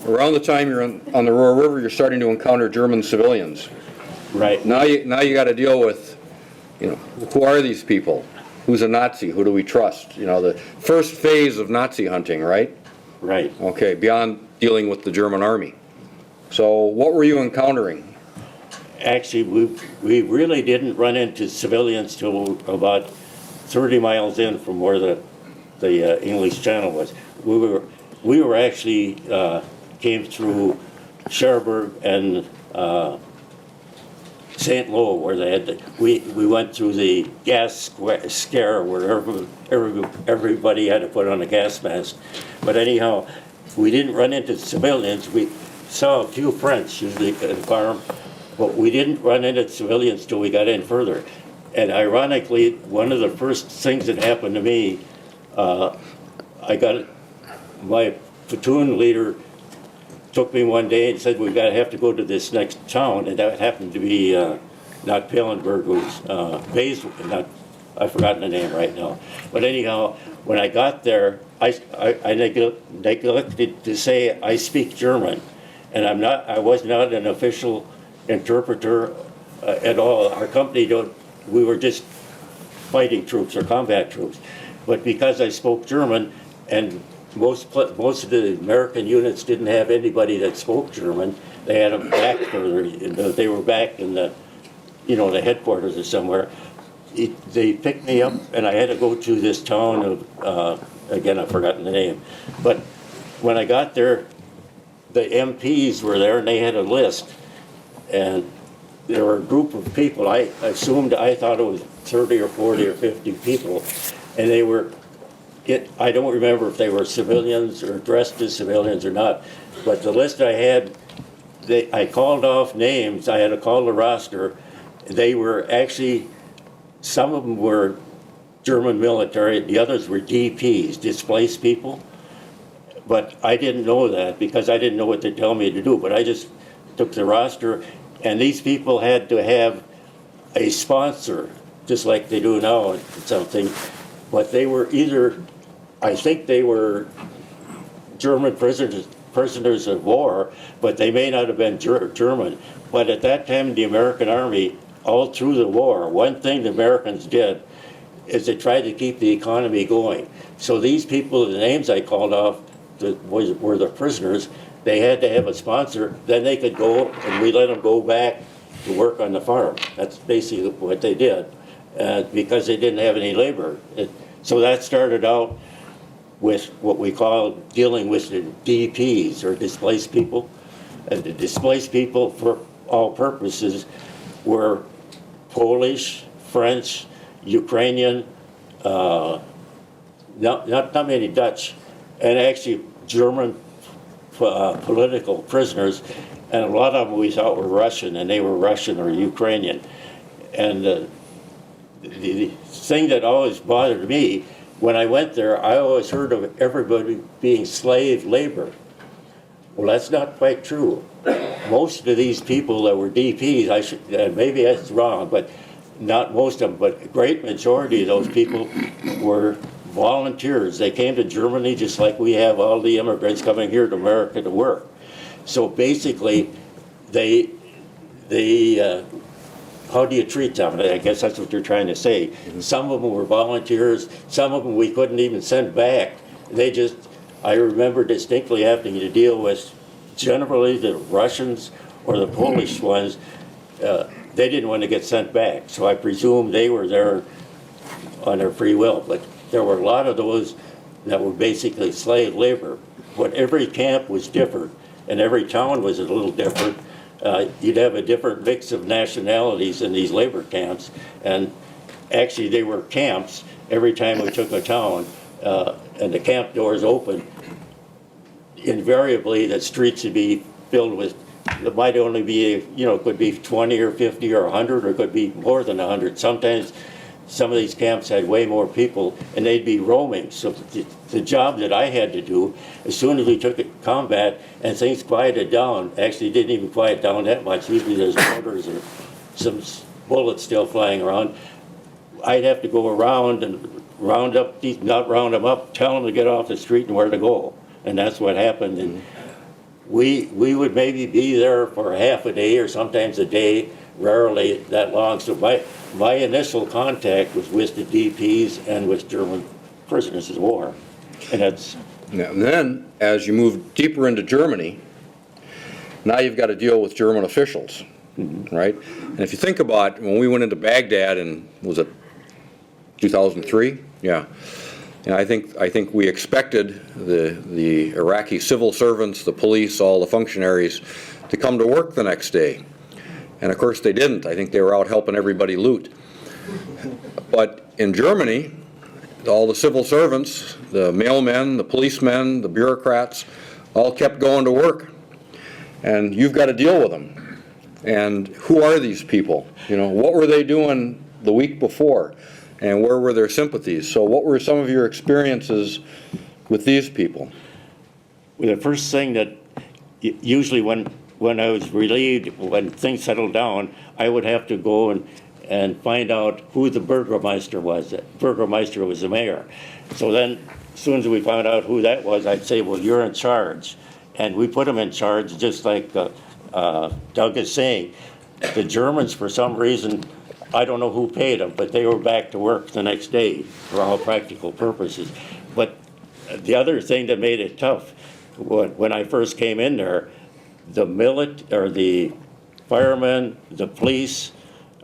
around the time you're on the Roar River, you're starting to encounter German civilians. Right. Now you got to deal with, you know, who are these people? Who's a Nazi? Who do we trust? You know, the first phase of Nazi hunting, right? Right. Okay, beyond dealing with the German army. So what were you encountering? Actually, we really didn't run into civilians till about 30 miles in from where the English Channel was. We were actually came through Cherbourg and St. Lo, where they had we went through the gas scare where everybody had to put on a gas mask. But anyhow, we didn't run into civilians. We saw a few French usually at the farm, but we didn't run into civilians till we got in further. And ironically, one of the first things that happened to me, I got my platoon leader took me one day and said, we've got to have to go to this next town, and that happened to be not Palenberg, it was Basil, I've forgotten the name right now. But anyhow, when I got there, I neglected to say I speak German, and I was not an official interpreter at all. Our company we were just fighting troops or combat troops. But because I spoke German, and most of the American units didn't have anybody that spoke German. They had them back further. They were back in the headquarters or somewhere. They picked me up, and I had to go to this town of, again, I've forgotten the name. But when I got there, the MPs were there, and they had a list. And there were a group of people. I thought it was 30 or 40 or 50 people, and they were. I don't remember if they were civilians or dressed as civilians or not, but the list I had, I called off names. I had to call the roster. They were actually, some of them were German military, the others were DPs, displaced people. But I didn't know that because I didn't know what they tell me to do, but I just took the roster, and these people had to have a sponsor, just like they do now or something, but they were either, I think they were German prisoners of war, but they may not have been German. But at that time, the American Army, all through the war, one thing the Americans did is they tried to keep the economy going. So these people, the names I called off, were the prisoners. They had to have a sponsor. Then they could go, and we let them go back to work on the farm. That's basically what they did, because they didn't have any labor. So that started out with what we call dealing with the DPs, or displaced people. And the displaced people, for all purposes, were Polish, French, Ukrainian, not many Dutch, and actually German political prisoners, and a lot of them we thought were Russian, and they were Russian or Ukrainian. And the thing that always bothered me, when I went there, I always heard of everybody being slave labor. Well, that's not quite true. Most of these people that were DPs, maybe that's wrong, but not most of them, but a great majority of those people were volunteers. They came to Germany just like we have all the immigrants coming here to America to work. So basically, they how do you treat them? I guess that's what you're trying to say. Mm-hmm. Some of them were volunteers. Some of them we couldn't even send back. I remember distinctly having to deal with generally the Russians or the Polish ones. They didn't want to get sent back, so I presume they were there on their free will. But there were a lot of those that were basically slave labor. But every camp was different, and every town was a little different. You'd have a different mix of nationalities in these labor camps, and actually they were camps every time we took a town, and the camp doors open. Invariably, the streets would be filled with it might only be, you know, it could be 20 or 50 or 100, or it could be more than 100. Sometimes some of these camps had way more people, and they'd be roaming. So the job that I had to do, as soon as we took it combat and things quieted down, actually didn't even quiet down that much. Usually there's mortars or some bullets still flying around. I'd have to go around and round up, not round them up, tell them to get off the street and where to go. And that's what happened. And we would maybe be there for half a day or sometimes a day, rarely that long. So my initial contact was with the DPs and with German prisoners of war. And that's... Yeah, and then, as you move deeper into Germany, now you've got to deal with German officials, right? And if you think about when we went into Baghdad in, was it 2003? Yeah. And I think we expected the Iraqi civil servants, the police, all the functionaries to come to work the next day. And of course they didn't. I think they were out helping everybody loot. But in Germany, all the civil servants, the mailmen, the policemen, the bureaucrats, all kept going to work. And you've got to deal with them. And who are these people? You know, what were they doing the week before? And where were their sympathies? So what were some of your experiences with these people? Well, the first thing that usually when I was relieved, when things settled down, I would have to go and find out who the Burgermeister was. The Burgermeister was the mayor. So then, as soon as we found out who that was, I'd say, well, you're in charge. And we put him in charge, just like Doug is saying. The Germans, for some reason, I don't know who paid them, but they were back to work the next day for all practical purposes. But the other thing that made it tough, when I first came in there, the firemen, the police,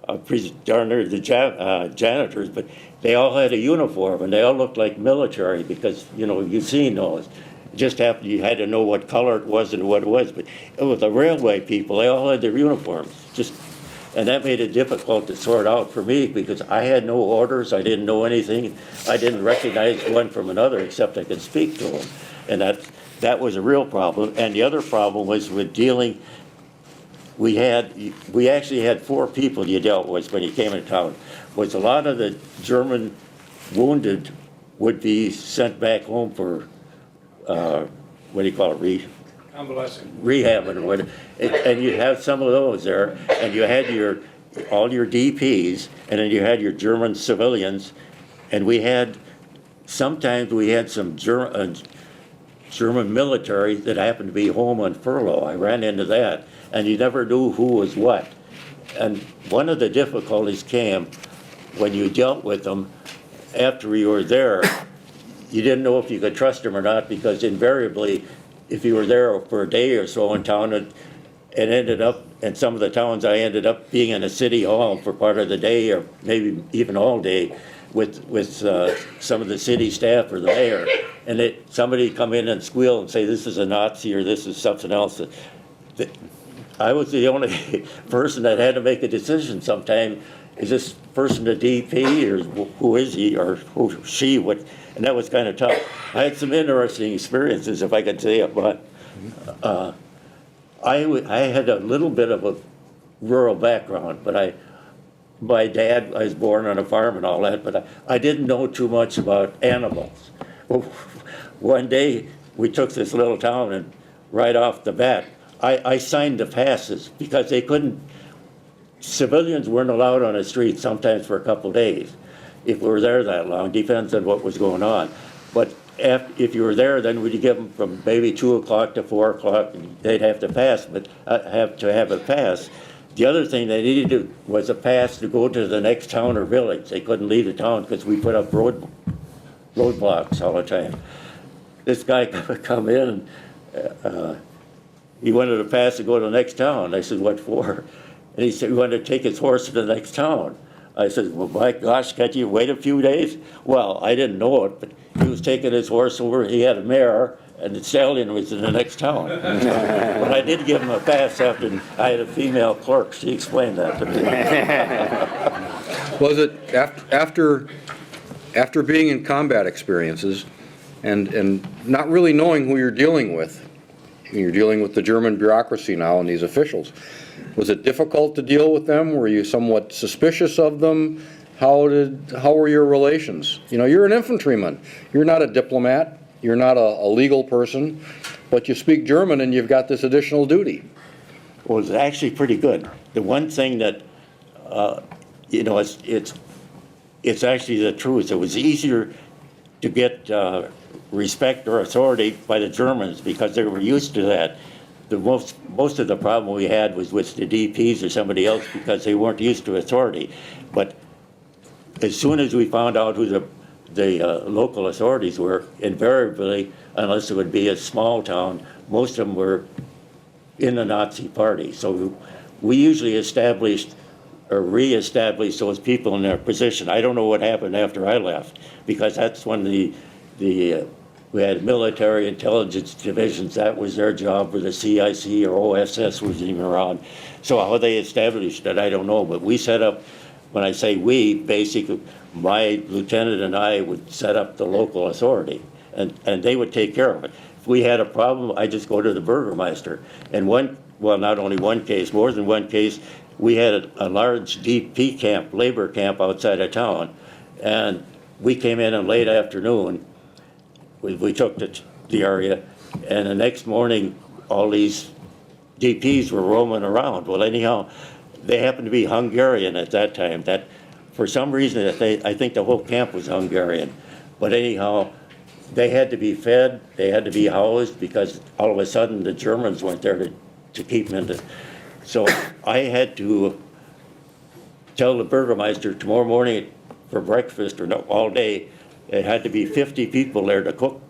the janitors, but they all had a uniform and they all looked like military because, you know, you've seen those. Just after you had to know what color it was and what it was. But with the railway people, they all had their uniforms. And that made it difficult to sort out for me because I had no orders, I didn't know anything, I didn't recognize one from another except I could speak to them. And that was a real problem. And the other problem was with dealing, we actually had 4 people you dealt with when you came into town. Was a lot of the German wounded would be sent back home for, what do you call it, rehabbing or whatever. And you have some of those there, and you had all your DPs, and then you had your German civilians, and sometimes we had some German military that happened to be home on furlough. I ran into that, and you never knew who was what. And one of the difficulties came when you dealt with them after you were there. You didn't know if you could trust them or not, because invariably, if you were there for a day or so in town, it ended up, in some of the towns, I ended up being in a city hall for part of the day, or maybe even all day, with some of the city staff or the mayor, and somebody come in and squeal and say this is a Nazi or this is something else. I was the only person that had to make a decision sometime. Is this person a DP, or who is he, or who she? What? And that was kind of tough. I had some interesting experiences, if I could say it, but I had a little bit of a rural background, but my dad, I was born on a farm and all that, but I didn't know too much about animals. Well, one day, we took this little town, and right off the bat, I signed the passes because they couldn't, civilians weren't allowed on the street sometimes for a couple days. If we were there that long, depends on what was going on. But if you were there, then we'd give them from maybe 2 o'clock to 4 o'clock, and they'd have to pass, but have a pass. The other thing they needed was a pass to go to the next town or village. They couldn't leave the town because we put up roadblocks all the time. This guy come in, he wanted a pass to go to the next town. I said, what for? And he said he wanted to take his horse to the next town. I said, well, my gosh, can't you wait a few days? Well, I didn't know it, but he was taking his horse over. He had a mare, and the stallion was in the next town. But I did give him a pass after I had a female clerk. She explained that to me. Was it after being in combat experiences and not really knowing who you're dealing with, you're dealing with the German bureaucracy now and these officials. Was it difficult to deal with them? Were you somewhat suspicious of them? How were your relations? You know, you're an infantryman. You're not a diplomat. You're not a legal person, but you speak German and you've got this additional duty. Well, it's actually pretty good. The one thing that, you know, it's actually the truth. It was easier to get respect or authority by the Germans because they were used to that. The most of the problem we had was with the DPs or somebody else because they weren't used to authority. But as soon as we found out who the local authorities were, invariably, unless it would be a small town, most of them were in the Nazi party. So we usually established or re-established those people in their position. I don't know what happened after I left, because that's when we had military intelligence divisions. That was their job, or the CIC or OSS was even around. So how they established it, I don't know. But we set up, when I say we, basically my lieutenant and I would set up the local authority, and they would take care of it. If we had a problem, I just go to the Burgermeister. And not only one case, more than one case, we had a large DP camp, labor camp outside of town, and we came in late afternoon. We took the area, and the next morning, all these DPs were roaming around. Well, anyhow, they happened to be Hungarian at that time. That, for some reason, I think the whole camp was Hungarian. But anyhow, they had to be fed, they had to be housed, because all of a sudden the Germans went there to keep them. So I had to tell the Burgermeister tomorrow morning for breakfast, or no, all day, it had to be 50 people there to cook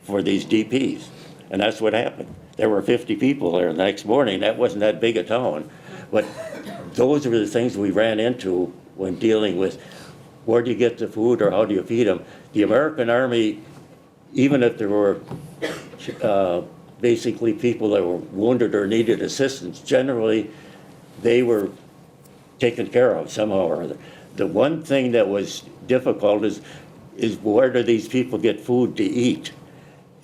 for these DPs. And that's what happened. There were 50 people there the next morning. That wasn't that big a town. But those were the things we ran into when dealing with where do you get the food or how do you feed them. The American Army, even if there were basically people that were wounded or needed assistance, generally they were taken care of somehow or other. The one thing that was difficult is where do these people get food to eat?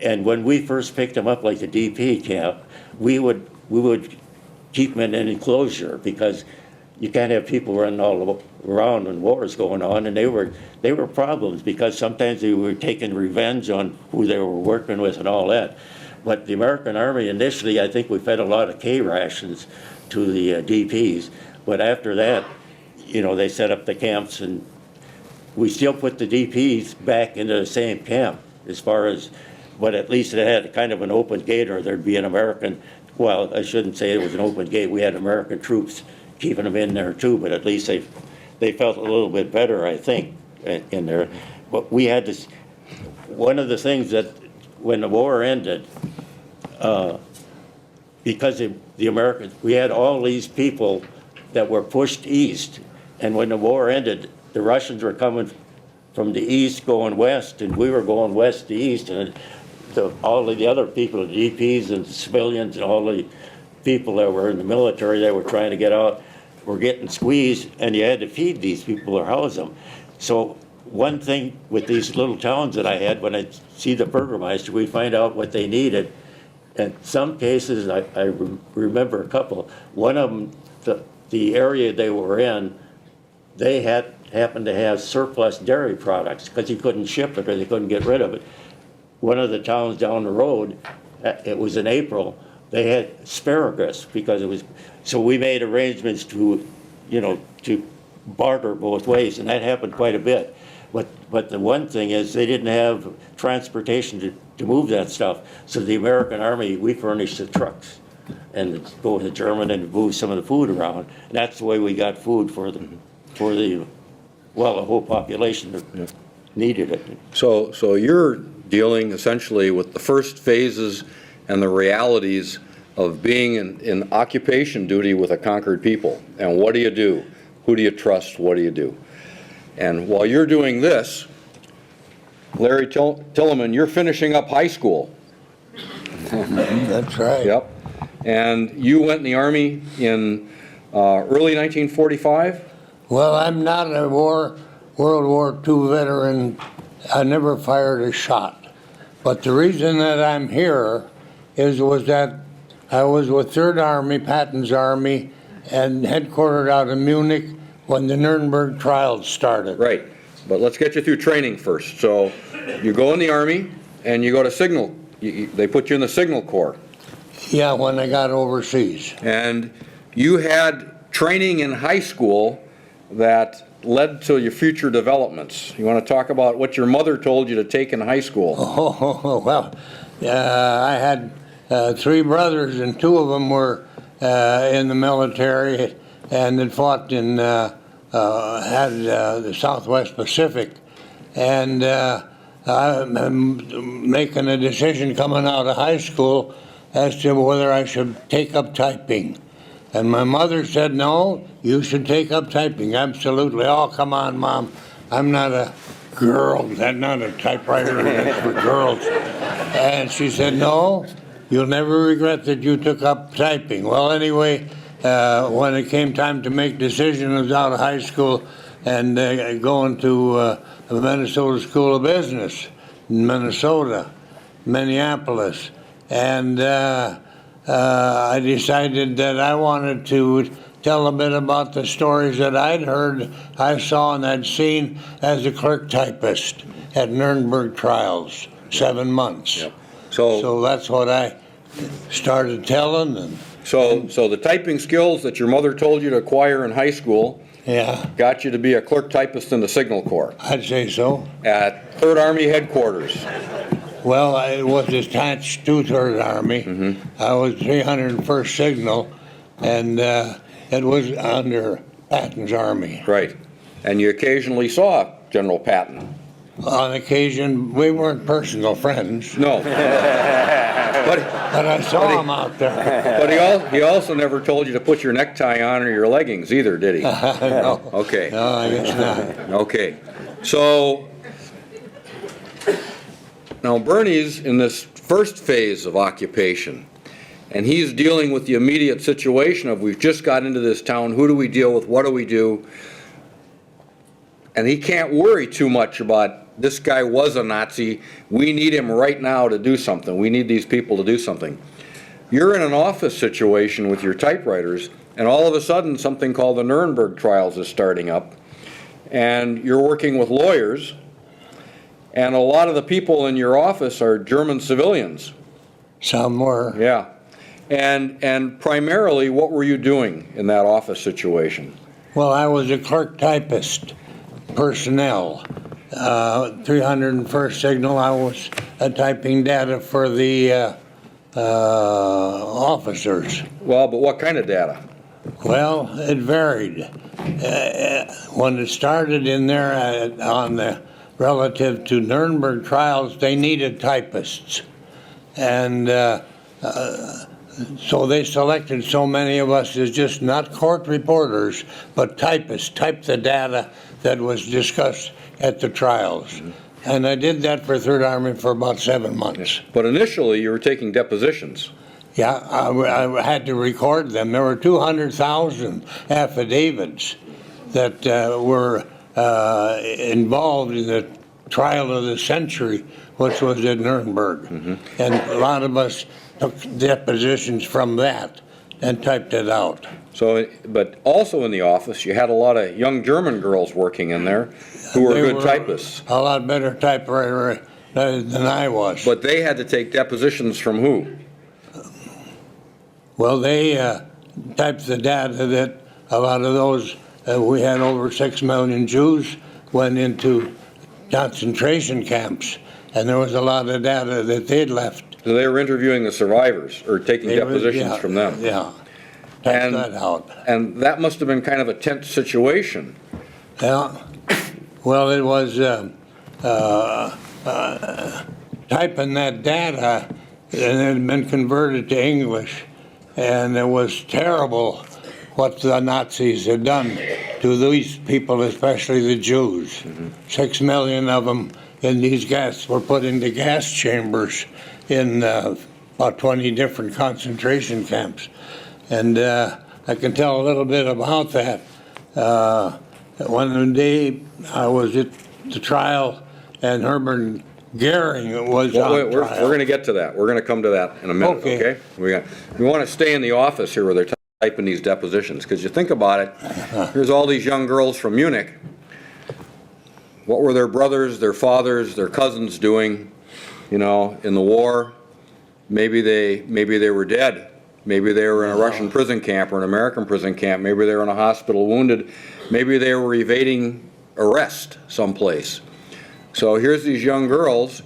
And when we first picked them up, like the DP camp, we would keep them in an enclosure, because you can't have people running all around when wars going on, and they were problems, because sometimes they were taking revenge on who they were working with and all that. But the American Army initially, I think we fed a lot of K rations to the DPs, but after that, you know, they set up the camps, and we still put the DPs back into the same camp as far as, but at least it had kind of an open gate, or there'd be an American, well, I shouldn't say it was an open gate, we had American troops keeping them in there too, but at least they felt a little bit better, I think, in there. But we had this, one of the things that when the war ended, because the Americans, we had all these people that were pushed east, and when the war ended, the Russians were coming from the east going west, and we were going west to east, and all of the other people, the DPs and the civilians and all the people that were in the military that were trying to get out were getting squeezed, and you had to feed these people or house them. So one thing with these little towns that I had, when I see the Burgermeister, we find out what they needed. In some cases, I remember a couple. One of them, the area they were in, they happened to have surplus dairy products because you couldn't ship it or they couldn't get rid of it. One of the towns down the road, it was in April, they had asparagus because it was, so we made arrangements to, you know, to barter both ways, and that happened quite a bit. But the one thing is they didn't have transportation to move that stuff. So the American Army, we furnished the trucks and go with the German and move some of the food around. And that's the way we got food for the whole population that needed it. So you're dealing essentially with the first phases and the realities of being in occupation duty with a conquered people. And what do you do? Who do you trust? What do you do? And while you're doing this, Larry Tilleman, you're finishing up high school. That's right. Yep. And you went in the Army in early 1945? Well, I'm not a World War II veteran. I never fired a shot. But the reason that I'm here was that I was with Third Army, Patton's Army, and headquartered out of Munich when the Nuremberg trials started. Right, but let's get you through training first. So you go in the Army and you go to signal, they put you in the Signal Corps. Yeah, when I got overseas. And you had training in high school that led to your future developments. You want to talk about what your mother told you to take in high school? Oh, well, I had 3 brothers, and 2 of them were in the military and had fought in the Southwest Pacific. And I'm making a decision coming out of high school as to whether I should take up typing. And my mother said, no, you should take up typing, absolutely. Oh, come on, Mom, I'm not a girl, that's not a typewriter, that's for girls. And she said, no, you'll never regret that you took up typing. Well, anyway, when it came time to make decisions out of high school and going to the Minnesota School of Business in Minnesota, Minneapolis, and I decided that I wanted to tell a bit about the stories that I'd heard, I saw, and I'd seen as a clerk-typist at Nuremberg trials, 7 months. Yep. So that's what I started telling. And So the typing skills that your mother told you to acquire in high school yeah, got you to be a clerk-typist in the Signal Corps I'd say so. at Third Army headquarters. Well, I was attached to Third Army. I was 301st Signal, and it was under Patton's Army. Right. And you occasionally saw General Patton. On occasion, we weren't personal friends, No. But but I saw him out there. he also never told you to put your necktie on or your leggings either, did he? No, Okay. no, I guess not. Okay. So now Bernie's in this first phase of occupation, and he's dealing with the immediate situation of we've just got into this town, who do we deal with, what do we do? And he can't worry too much about this guy was a Nazi, we need him right now to do something, we need these people to do something. You're in an office situation with your typewriters, and all of a sudden something called the Nuremberg trials is starting up, and you're working with lawyers, and a lot of the people in your office are German civilians. Some were. Yeah. And primarily, what were you doing in that office situation? Well, I was a clerk-typist personnel. 301st Signal, I was typing data for the officers. Well, but what kind of data? Well, it varied. When it started in there on the relative to Nuremberg trials, they needed typists. And so they selected so many of us as just not court reporters, but typists, typed the data that was discussed at the trials. And I did that for Third Army for about 7 months. But initially, you were taking depositions. Yeah, I had to record them. There were 200,000 affidavits that were involved in the trial of the century, which was at Nuremberg. And a lot of us took depositions from that and typed it out. So, but also in the office, you had a lot of young German girls working in there who were good typists. A lot better typewriter than I was. But they had to take depositions from who? Well, they typed the data that a lot of those, we had over 6 million Jews went into concentration camps, and there was a lot of data that they'd left. So they were interviewing the survivors or taking depositions from them. Yeah, typed that out. And that must have been kind of a tense situation. Yeah, well, it was typing that data, and it had been converted to English, and it was terrible what the Nazis had done to these people, especially the Jews. 6 million of them in these were put into gas chambers in about 20 different concentration camps. And I can tell a little bit about that. One day I was at the trial, and Herbert Goering was Well, on we're trial. going to get to that. We're going to come to that in a minute, Okay. okay? We want to stay in the office here where they're typing these depositions, because you think about it, here's all these young girls from Munich. What were their brothers, their fathers, their cousins doing, you know, in the war? Maybe they were dead. Maybe they were in a Russian prison camp or an American prison camp. Maybe they were in a hospital wounded. Maybe they were evading arrest someplace. So here's these young girls,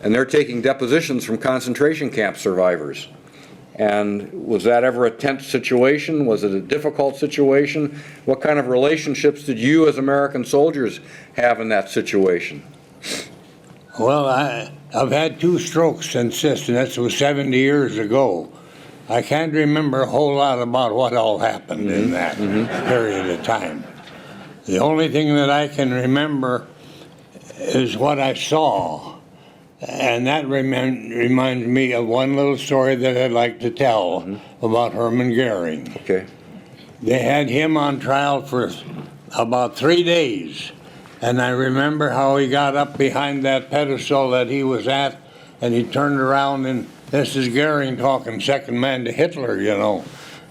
and they're taking depositions from concentration camp survivors. And was that ever a tense situation? Was it a difficult situation? What kind of relationships did you as American soldiers have in that situation? Well, I've had 2 strokes since this, and that was 70 years ago. I can't remember a whole lot about what all happened in that period of time. The only thing that I can remember is what I saw, and that reminds me of one little story that I'd like to tell about Hermann Goering. Okay. They had him on trial for about 3 days, and I remember how he got up behind that pedestal that he was at, and he turned around, and this is Goering talking second man to Hitler, you know,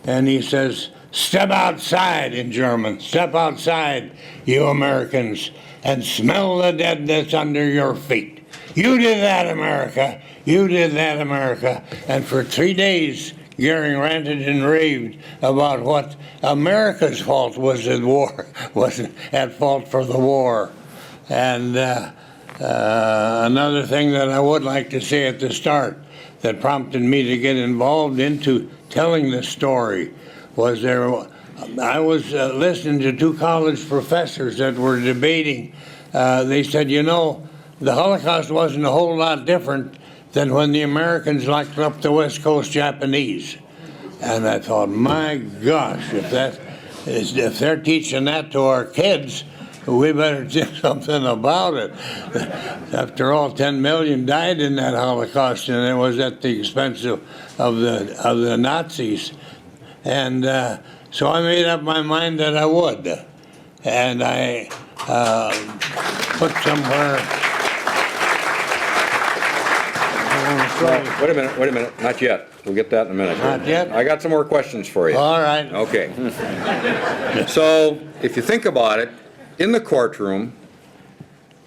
and he says, "Step outside," in German, "Step outside, you Americans, and smell the dead that's under your feet. You did that, America. You did that, America." And for 3 days, Goering ranted and raved about what America's fault was in war, wasn't at fault for the war. And another thing that I would like to say at the start that prompted me to get involved into telling this story was I was listening to 2 college professors that were debating. They said, you know, the Holocaust wasn't a whole lot different than when the Americans locked up the West Coast Japanese. And I thought, my gosh, if they're teaching that to our kids, we better do something about it. After all, 10 million died in that Holocaust, and it was at the expense of the Nazis. And so I made up my mind that I would. And I put somewhere. Wait a minute, not yet. We'll get that in a minute. Not yet? I got some more questions for you. All right. Okay. So if you think about it, in the courtroom,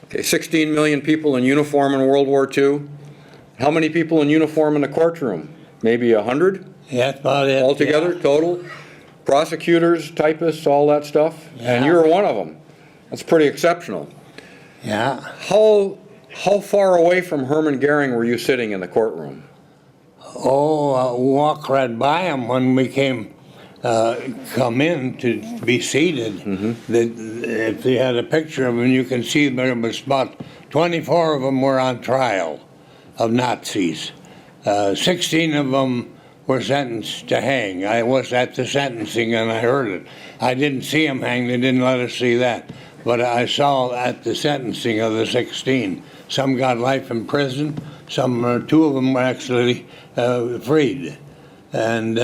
okay, 16 million people in uniform in World War II. How many people in uniform in the courtroom? Maybe 100? Yeah, that's about it. Altogether, Yeah. total? Prosecutors, typists, all that stuff? And Yeah. you're one of them. That's pretty exceptional. Yeah. How far away from Hermann Goering were you sitting in the courtroom? Oh, walk right by him when we come in to be seated. If they had a picture of him, you can see there was about 24 of them were on trial of Nazis. 16 of them were sentenced to hang. I was at the sentencing and I heard it. I didn't see them hang, they didn't let us see that. But I saw at the sentencing of the 16, some got life in prison, 2 of them were actually freed. And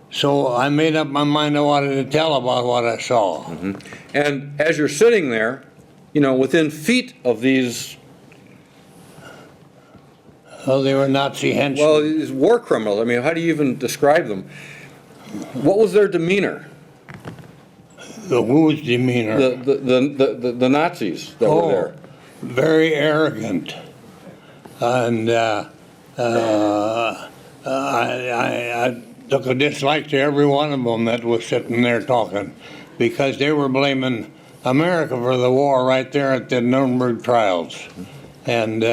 so I made up my mind I wanted to tell about what I saw. And as you're sitting there, you know, within feet of these, Oh, they were Nazi henchmen. well, these war criminals, I mean, how do you even describe them? What was their demeanor? Whose demeanor? The Nazis that were there. Very arrogant. And I took a dislike to every one of them that was sitting there talking, because they were blaming America for the war right there at the Nuremberg trials. And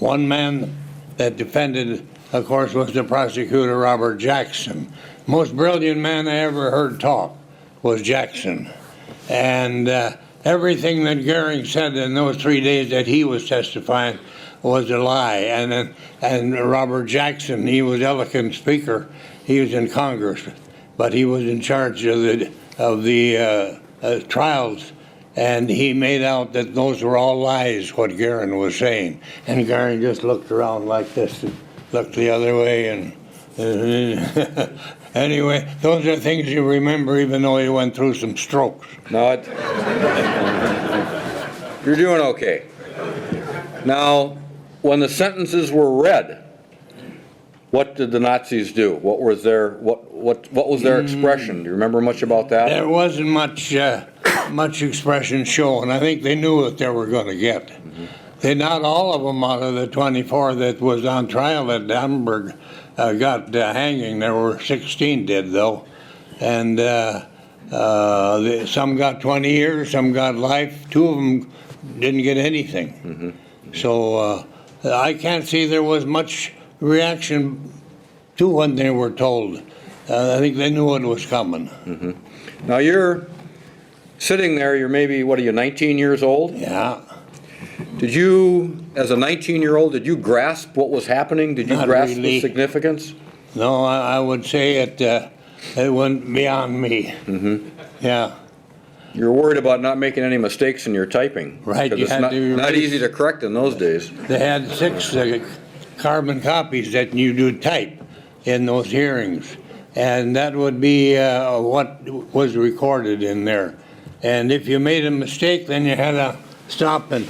one man that defended, of course, was the prosecutor, Robert Jackson. Most brilliant man I ever heard talk was Jackson. And everything that Goering said in those 3 days that he was testifying was a lie. And Robert Jackson, he was eloquent speaker. He was in Congress, but he was in charge of the trials. And he made out that those were all lies, what Goering was saying. And Goering just looked around like this, and looked the other way, and anyway, those are things you remember even though you went through some strokes. No, you're doing okay. Now, when the sentences were read, what did the Nazis do? What was their expression? Do you remember much about that? There wasn't much expression shown. I think they knew what they were going to get. They, not all of them out of the 24 that was on trial at Nuremberg got hanging. There were 16 did, though. And some got 20 years, some got life. 2 of them didn't get anything. So I can't see there was much reaction to when they were told. I think they knew what was coming. Now you're sitting there, you're maybe, what are you, 19 years old? Yeah. Did you, as a 19-year-old, did you grasp what was happening? Did you Not grasp really. the significance? No, I would say it went beyond me. Yeah. You're worried about not making any mistakes in your typing. Right, Because you it's had not, to not erase- easy to correct in those days. They had 6 carbon copies that you do type in those hearings. And that would be what was recorded in there. And if you made a mistake, then you had to stop and,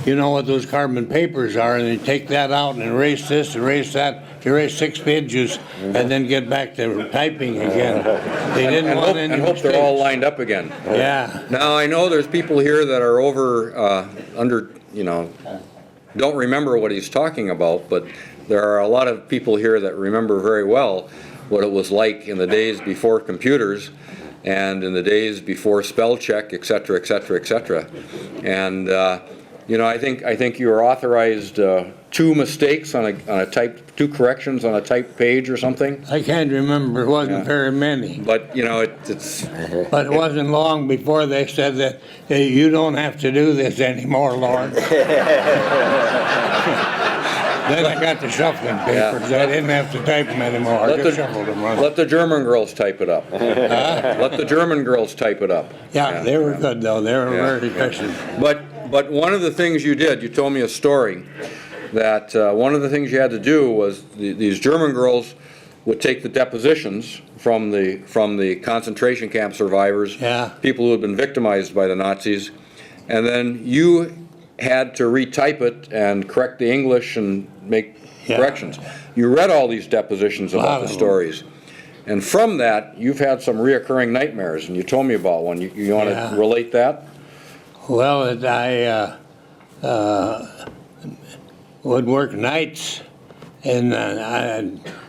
you know what those carbon papers are, and you take that out and erase this, erase that, erase 6 pages, and then get back to typing again. They didn't want any And hope they're all mistakes. lined up again. Yeah. Now, I know there's people here that are don't remember what he's talking about, but there are a lot of people here that remember very well what it was like in the days before computers and in the days before spell check, et cetera, et cetera, et cetera. And, I think you were authorized 2 mistakes on a typed, 2 corrections on a typed page or something. I can't remember, it wasn't very many. But, it's, But it wasn't long before they said that, "Hey, you don't have to do this anymore, Lord." Then I got the shuffling papers. I didn't have to type them anymore. I just shuffled them. let the German girls type it up. Let the German girls type it up. Yeah, they were good, though. They were very efficient. But one of the things you did, you told me a story, that one of the things you had to do was these German girls would take the depositions from the concentration camp survivors, Yeah. people who had been victimized by the Nazis, and then you had to retype it and correct the English and make corrections. You read all these depositions about the stories. And from that, you've had some reoccurring nightmares, and you told me about one. You want to relate that? Well, I would work nights, and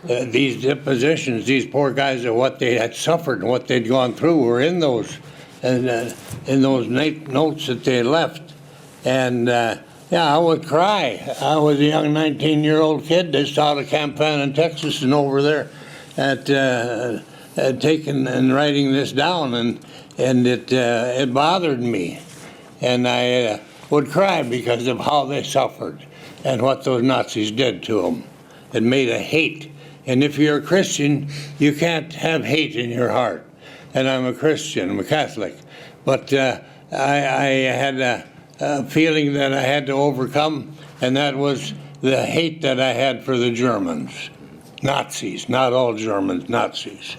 these depositions, these poor guys, of what they had suffered and what they'd gone through were in those, and in those notes that they left. And I would cry. I was a young 19-year-old kid just out of Camp Fannin, Texas, and over there at taking and writing this down, and it bothered me. And I would cry because of how they suffered and what those Nazis did to them. It made a hate. And if you're a Christian, you can't have hate in your heart. And I'm a Christian, I'm a Catholic. But I had a feeling that I had to overcome, and that was the hate that I had for the Germans. Nazis, not all Germans, Nazis.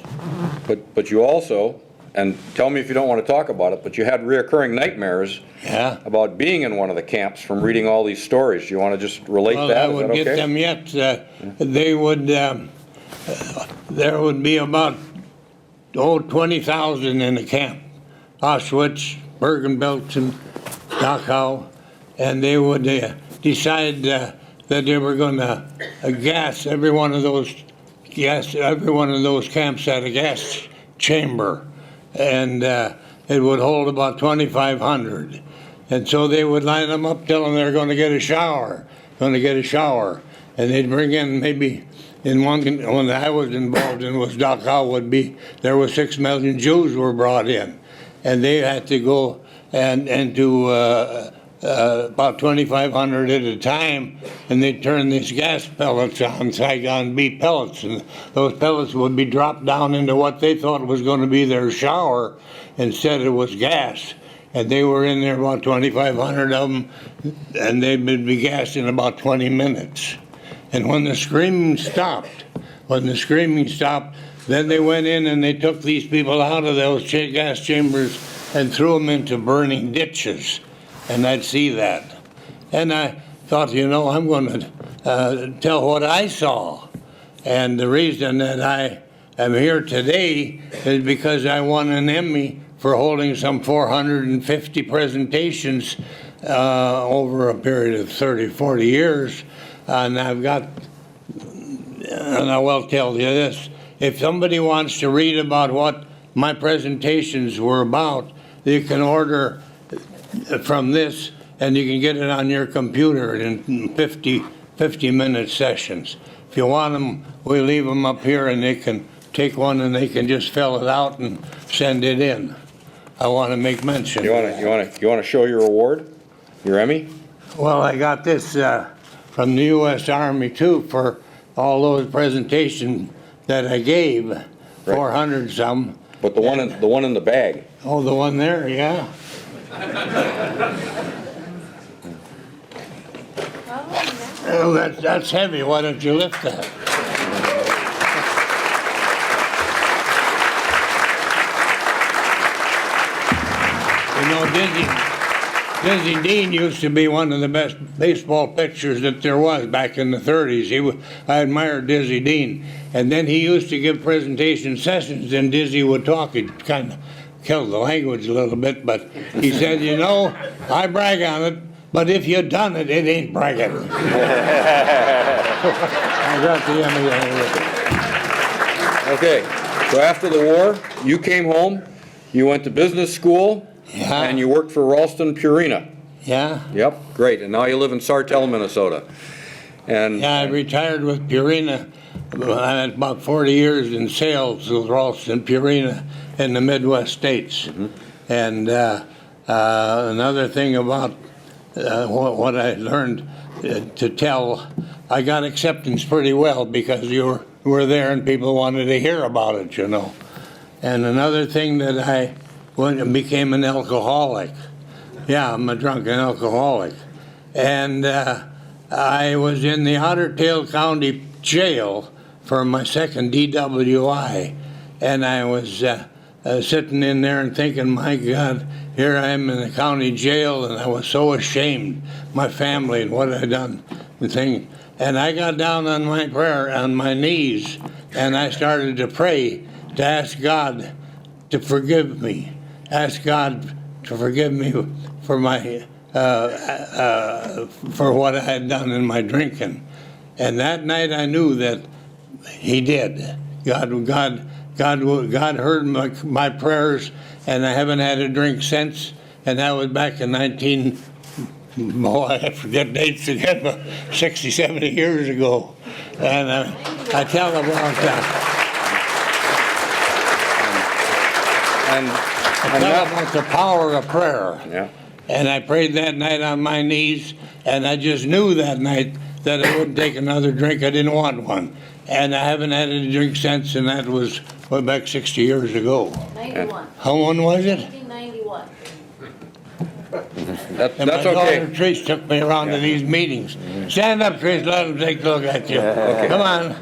But you also, and tell me if you don't want to talk about it, but you had reoccurring nightmares about being in one of the camps from reading all these stories. Do you want to just relate that? I Is would that get okay? them yet. They would, there would be about 20,000 in the camp. Auschwitz, Bergen-Belsen, Dachau, and they would decide that they were going to gas every one of those camps had a gas chamber, and it would hold about 2,500. And so they would line them up, tell them they're going to get a shower, and they'd bring in maybe. In one that I was involved in was Dachau there were 6 million Jews were brought in, and they had to go and do about 2,500 at a time, and they'd turn these gas pellets on, Saigon B pellets, and those pellets would be dropped down into what they thought was going to be their shower. Instead it was gas, and they were in there, about 2,500 of them, and they'd be gassed in about 20 minutes. And when the screaming stopped, then they went in and they took these people out of those gas chambers and threw them into burning ditches. And I'd see that. And thought, you know, I'm going to tell what I saw. And the reason that I am here today is because I won an Emmy for holding some 450 presentations over a period of 30, 40 years. And I've got, and I will tell you this, if somebody wants to read about what my presentations were about, you can order from this and you can get it on your computer in 50-minute sessions. If you want them, we leave them up here and they can take one and they can just fill it out and send it in. I want to make mention. You want to show your award, your Emmy? Well, I got this from the U.S. Army too for all those presentations that I gave, 400 some. But the one in the bag. Oh, the one there, yeah. Well, that's heavy. Why don't you lift that? You know, Dizzy Dean used to be one of the best baseball pitchers that there was back in the 30s. I admired Dizzy Dean. And then he used to give presentation sessions, and Dizzy would talk. He'd kind of kill the language a little bit, but he said, you know, I brag on it, but if you done it, it ain't bragging. I got the Emmy anyway. Okay, so after the war, you came home, you went to business school, Yeah. and you worked for Ralston Purina. Yeah? Yep, great, and now you live in Sartell, Minnesota. And Yeah, I retired with Purina. I had about 40 years in sales with Ralston Purina in the Midwest states. And another thing about what I learned to tell, I got acceptance pretty well because you were there and people wanted to hear about it, you know. And another thing that I went and became an alcoholic. Yeah, I'm a drunken alcoholic. And I was in the Otter Tail County Jail for my second DWI. And I was sitting in there and thinking, my God, here I am in the county jail, and I was so ashamed, my family and what I'd done, the thing. And I got down on my prayer, on my knees, and I started to pray to ask God to forgive me. Ask God to forgive me for my for what I had done in my drinking. And that night I knew that He did. God heard my prayers, and I haven't had a drink since. And that was back in I forget dates again, but 60, 70 years ago. And I tell about that. I tell about the power of prayer. yeah. And I prayed that night on my knees, and I just knew that night that I wouldn't take another drink. I didn't want one. And I haven't had any drink since, and that was way back 60 years ago. 91. How long was it? 1991. That's And my okay. daughter Trish took me around to these meetings. Stand up, Trish, let them take a look at you. Come on.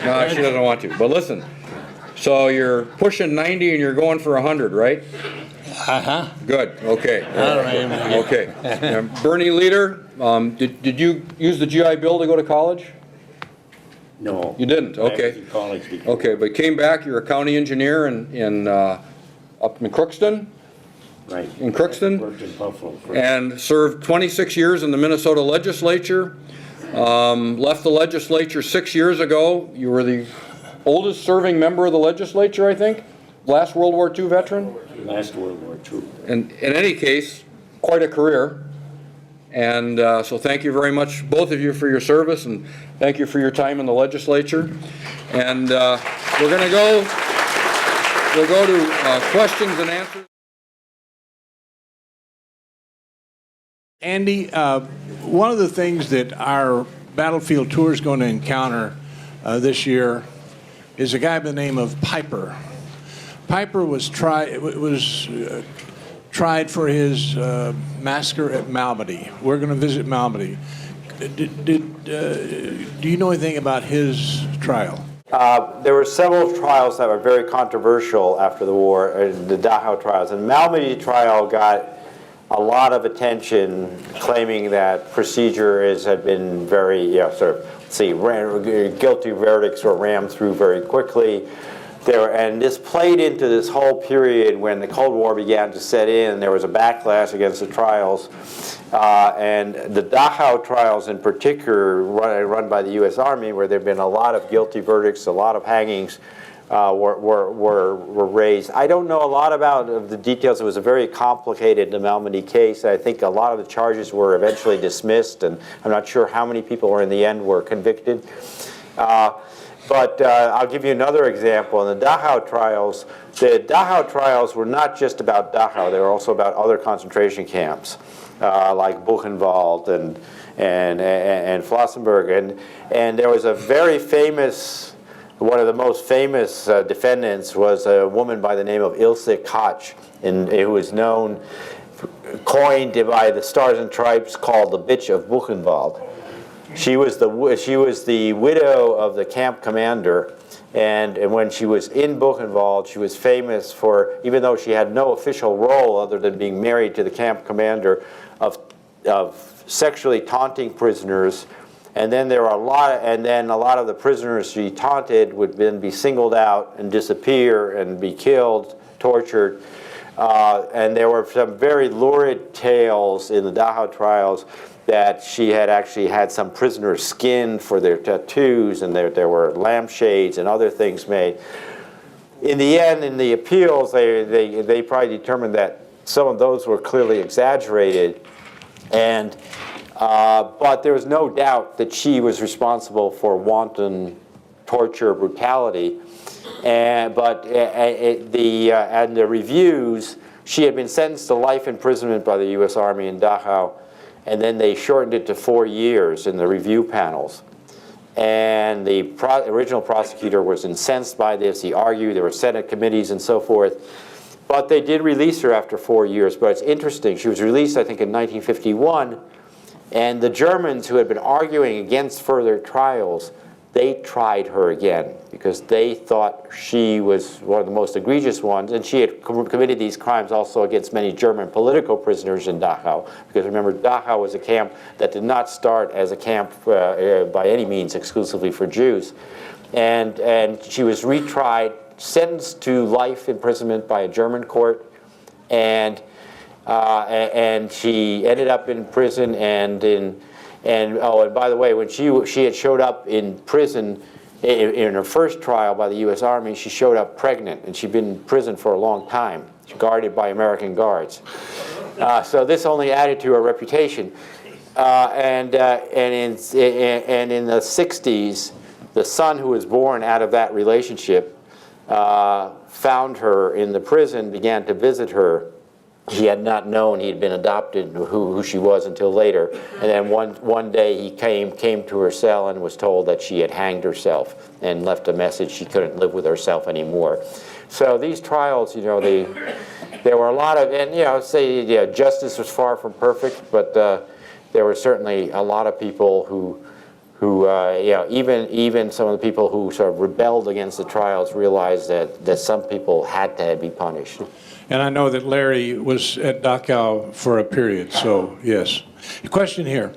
No, she doesn't want to. But listen, so you're pushing 90 and you're going for 100, right? Uh-huh. Good, okay. All right, man. Okay. Now, Bernie Leader, did you use the GI Bill to go to college? No. You didn't, I was okay. in college before. Okay, but came back, you're a county engineer up in Crookston? Right. In Crookston? Worked in Buffalo. And served 26 years in the Minnesota legislature. Left the legislature 6 years ago. You were the oldest serving member of the legislature, I think? Last World War II veteran? Last World War II. And in any case, quite a career. And so thank you very much, both of you, for your service, and thank you for your time in the legislature. And we'll go to questions and answers. Andy, one of the things that our battlefield tour is going to encounter this year is a guy by the name of Piper. Piper was tried for his massacre at Malmedy. We're going to visit Malmedy. Do you know anything about his trial? There were several trials that were very controversial after the war, the Dachau trials. And Malmedy trial got a lot of attention claiming that procedure had been very, guilty verdicts were rammed through very quickly. And this played into this whole period when the Cold War began to set in. There was a backlash against the trials. And the Dachau trials in particular, run by the U.S. Army, where there have been a lot of guilty verdicts, a lot of hangings were raised. I don't know a lot about the details. It was a very complicated Malmedy case. I think a lot of the charges were eventually dismissed, and I'm not sure how many people in the end were convicted. But I'll give you another example. In the Dachau trials were not just about Dachau. They were also about other concentration camps, like Buchenwald and Flossenburg. And there was a very famous, one of the most famous defendants was a woman by the name of Ilse Koch, who was coined by the Stars and Stripes, called the Bitch of Buchenwald. She was the widow of the camp commander, and when she was in Buchenwald, she was famous for, even though she had no official role other than being married to the camp commander, of sexually taunting prisoners. And then there were a lot of the prisoners she taunted would then be singled out and disappear and be killed, tortured. And there were some very lurid tales in the Dachau trials that she had actually had some prisoners skinned for their tattoos, and there were lampshades and other things made. In the end, in the appeals, they probably determined that some of those were clearly exaggerated, but there was no doubt that she was responsible for wanton torture, brutality, and the reviews, she had been sentenced to life imprisonment by the U.S. Army in Dachau, and then they shortened it to 4 years in the review panels. And the original prosecutor was incensed by this. He argued, there were Senate committees and so forth. But they did release her after 4 years. But it's interesting, she was released, I think, in 1951. And the Germans, who had been arguing against further trials, they tried her again because they thought she was one of the most egregious ones, and she had committed these crimes also against many German political prisoners in Dachau, because remember, Dachau was a camp that did not start as a camp by any means exclusively for Jews. And she was retried, sentenced to life imprisonment by a German court, and she ended up in prison, and by the way, when she had showed up in prison in her first trial by the U.S. Army, she showed up pregnant, and she'd been in prison for a long time, guarded by American guards. So this only added to her reputation. And in the 60s, the son who was born out of that relationship found her in the prison, began to visit her. He had not known he had been adopted, who she was, until later. And then one day he came to her cell and was told that she had hanged herself and left a message she couldn't live with herself anymore. So these trials, there were a lot of, and justice was far from perfect, but there were certainly a lot of people who even some of the people who sort of rebelled against the trials realized that some people had to be punished. And I know that Larry was at Dachau for a period, so yes. Question here.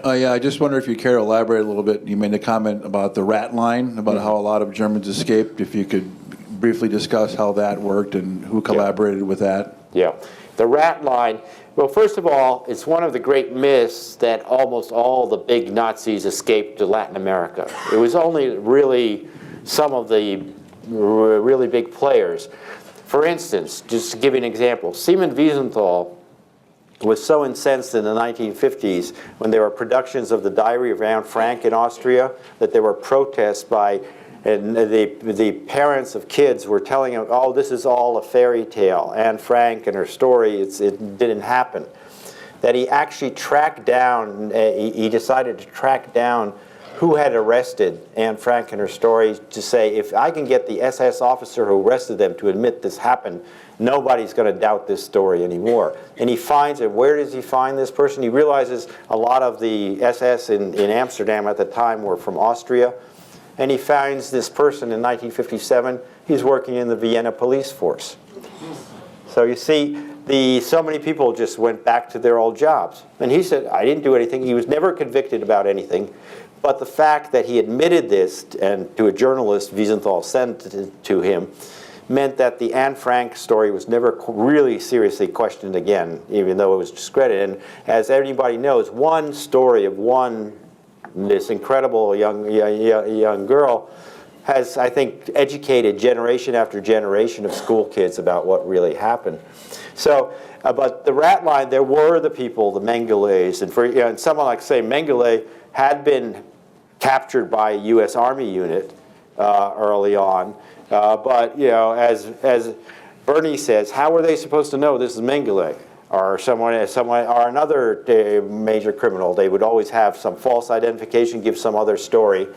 Yeah, I just wonder if you care to elaborate a little bit. You made a comment about the rat line, about how a lot of Germans escaped. If you could briefly discuss how that worked and who collaborated with that. Yeah, the rat line. Well, first of all, it's one of the great myths that almost all the big Nazis escaped to Latin America. It was only really some of the really big players. For instance, just to give you an example, Simon Wiesenthal was so incensed in the 1950s when there were productions of the Diary of Anne Frank in Austria that there were protests by, and the parents of kids were telling him, oh, this is all a fairy tale. Anne Frank and her story, it didn't happen. That he actually tracked down, he decided to track down who had arrested Anne Frank and her story, to say, if I can get the SS officer who arrested them to admit this happened, nobody's going to doubt this story anymore. And he finds it. Where does he find this person? He realizes a lot of the SS in Amsterdam at the time were from Austria. And he finds this person in 1957. He's working in the Vienna police force. So you see, so many people just went back to their old jobs. And he said, I didn't do anything. He was never convicted about anything. But the fact that he admitted this, and to a journalist Wiesenthal sent it to him, meant that the Anne Frank story was never really seriously questioned again, even though it was discredited. And as everybody knows, one story of this incredible young girl has, I think, educated generation after generation of school kids about what really happened. So, but the rat line, there were the people, the Mengeles, and someone like, say, Mengele had been captured by a U.S. Army unit early on. But as Bernie says, how were they supposed to know this is Mengele or someone or another major criminal? They would always have some false identification, give some other story,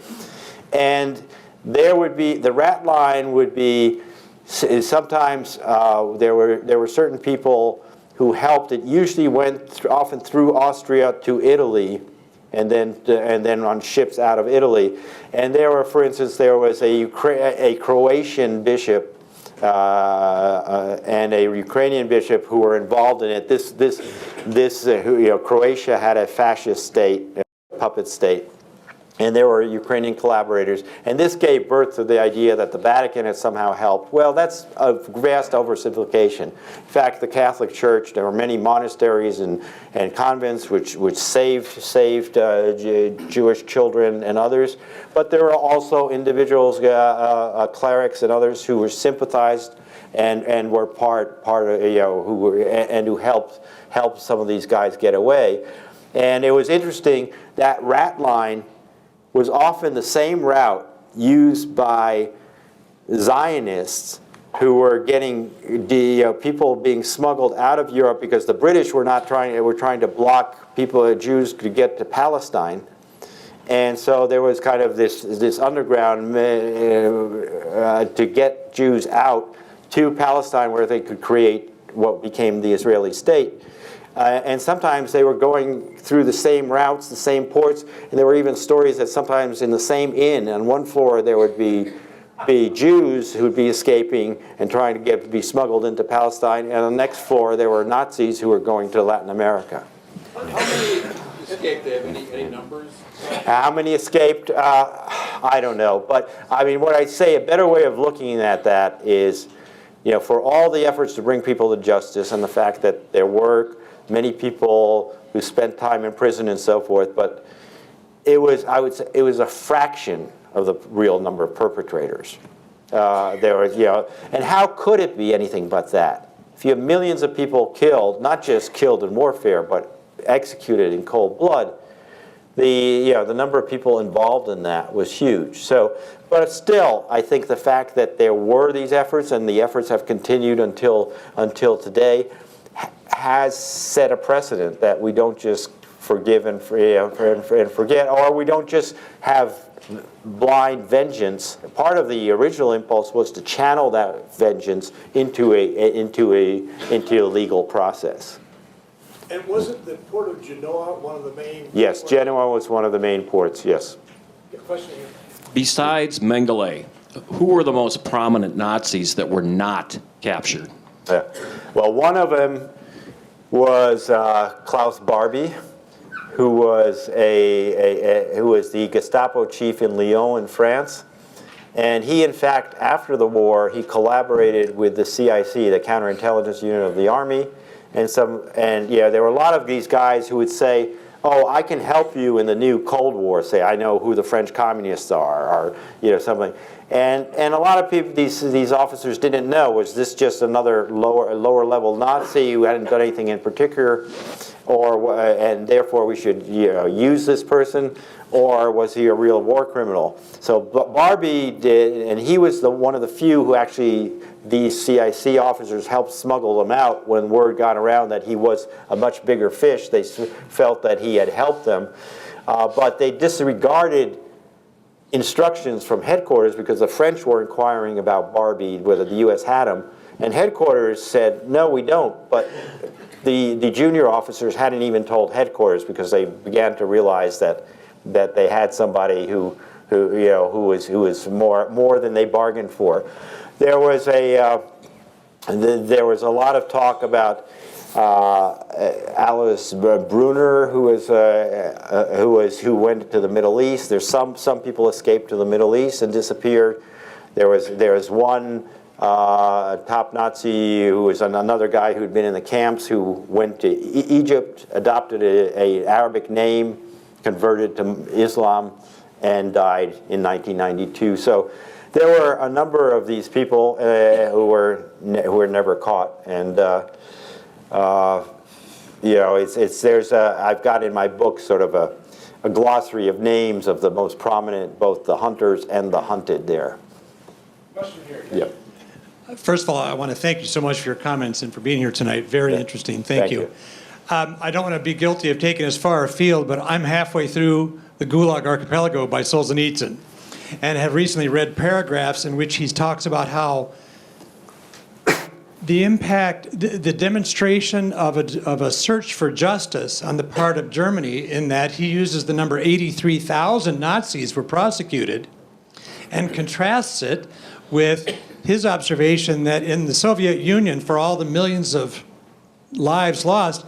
and there would be the rat line would be sometimes there were certain people who helped. It usually went often through Austria to Italy. And then on ships out of Italy, and there were, for instance, there was a Croatian bishop and a Ukrainian bishop who were involved in it. Croatia had a fascist state, a puppet state, and there were Ukrainian collaborators. And this gave birth to the idea that the Vatican had somehow helped. Well, that's a vast oversimplification. In fact, the Catholic Church, there were many monasteries and convents which saved Jewish children and others. But there were also individuals, clerics and others who were sympathized and were part of, who helped some of these guys get away. And it was interesting, that rat line was often the same route used by Zionists who were getting people being smuggled out of Europe because the British were trying to block Jews to get to Palestine. And so there was kind of this underground to get Jews out to Palestine where they could create what became the Israeli state. And sometimes they were going through the same routes, the same ports, and there were even stories that sometimes in the same inn, on one floor there would be Jews who would be escaping and trying to be smuggled into Palestine, and on the next floor there were Nazis who were going to Latin America. How many escaped? Do you have any numbers? How many escaped? I don't know. But I mean, what I'd say, a better way of looking at that is, for all the efforts to bring people to justice and the fact that there were many people who spent time in prison and so forth, but I would say it was a fraction of the real number of perpetrators. There was, and how could it be anything but that? If you have millions of people killed, not just killed in warfare, but executed in cold blood, the number of people involved in that was huge. So, but still, I think the fact that there were these efforts and the efforts have continued until today has set a precedent that we don't just forgive and forget, or we don't just have blind vengeance. Part of the original impulse was to channel that vengeance into a legal process. And wasn't the port of Genoa one of the main? Yes, Genoa was one of the main ports, yes. Question here. Besides Mengele, who were the most prominent Nazis that were not captured? Well, one of them was Klaus Barbie, who was the Gestapo chief in Lyon in France. And he, in fact, after the war, he collaborated with the CIC, the counterintelligence unit of the army. And there were a lot of these guys who would say, oh, I can help you in the new Cold War. Say, I know who the French communists are, or something. And a lot of people, these officers didn't know, was this just another lower level Nazi who hadn't done anything in particular, and therefore we should use this person, or was he a real war criminal? So Barbie did, and he was one of the few who actually, these CIC officers helped smuggle him out when word got around that he was a much bigger fish. They felt that he had helped them, but they disregarded instructions from headquarters because the French were inquiring about Barbie, whether the U.S. had him, and headquarters said, no, we don't. But the junior officers hadn't even told headquarters because they began to realize that they had somebody who was more than they bargained for. There was And there was a lot of talk about Alice Brunner, who went to the Middle East. There's some people escaped to the Middle East and disappeared. There was one top Nazi who was another guy who'd been in the camps, who went to Egypt, adopted a Arabic name, converted to Islam, and died in 1992. So there were a number of these people who were never caught, and you know, I've got in my book sort of a glossary of names of the most prominent, both the hunters and the hunted there. Question here. Yep. First of all, I want to thank you so much for your comments and for being here tonight. Very interesting. Thank you. I don't want to be guilty of taking us far afield, but I'm halfway through the Gulag Archipelago by Solzhenitsyn, and have recently read paragraphs in which he talks about how the impact, the demonstration of a search for justice on the part of Germany, in that he uses the number 83,000 Nazis were prosecuted, and contrasts it with his observation that in the Soviet Union, for all the millions of lives lost,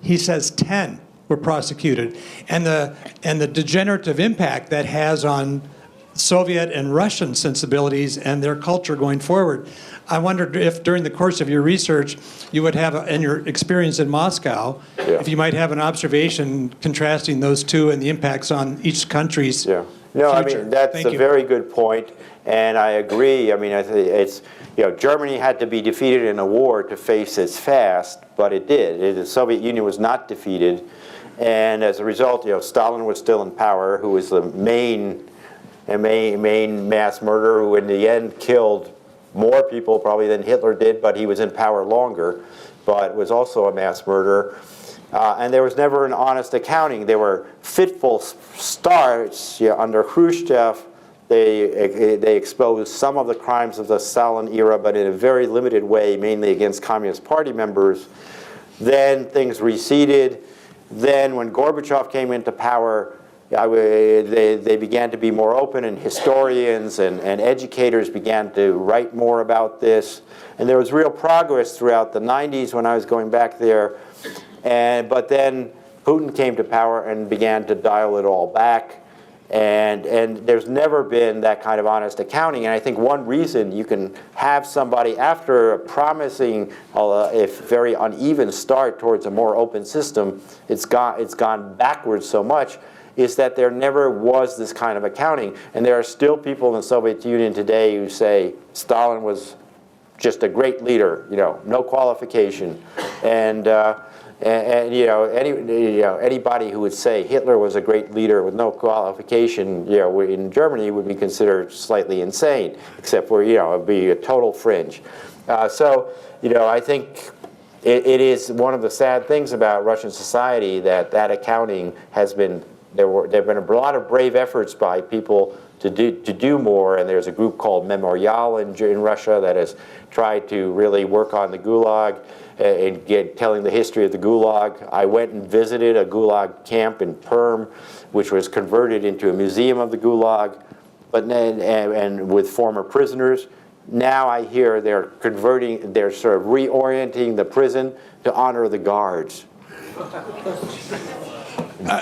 he says 10 were prosecuted, and the degenerative impact that has on Soviet and Russian sensibilities and their culture going forward. I wondered if during the course of your research you would have, and your experience in Moscow, if you might have an observation contrasting those two and the impacts on each country's Yeah. No, future. I mean, that's Thank a you. very good point, and I agree. I mean, I think it's, you know, Germany had to be defeated in a war to face its past, but it did. The Soviet Union was not defeated, and as a result, you know, Stalin was still in power, who was the main mass murderer, who in the end killed more people probably than Hitler did, but he was in power longer, but was also a mass murderer. And there was never an honest accounting. There were fitful starts, you know, under Khrushchev. They exposed some of the crimes of the Stalin era, but in a very limited way, mainly against Communist Party members. Then things receded. Then when Gorbachev came into power, they began to be more open, and historians and educators began to write more about this. And there was real progress throughout the 90s when I was going back there. But then Putin came to power and began to dial it all back. And there's never been that kind of honest accounting. And I think one reason you can have somebody, after a promising, if very uneven start towards a more open system, it's gone backwards so much, is that there never was this kind of accounting. And there are still people in the Soviet Union today who say Stalin was just a great leader, you know, no qualification. And anybody who would say Hitler was a great leader with no qualification, you know, in Germany would be considered slightly insane, except for, you know, it'd be a total fringe. So, you know, I think it is one of the sad things about Russian society that accounting has been. There have been a lot of brave efforts by people to do more, and there's a group called Memorial in Russia that has tried to really work on the Gulag and telling the history of the Gulag. I went and visited a Gulag camp in Perm, which was converted into a museum of the Gulag, but and with former prisoners. Now I hear they're sort of reorienting the prison to honor the guards.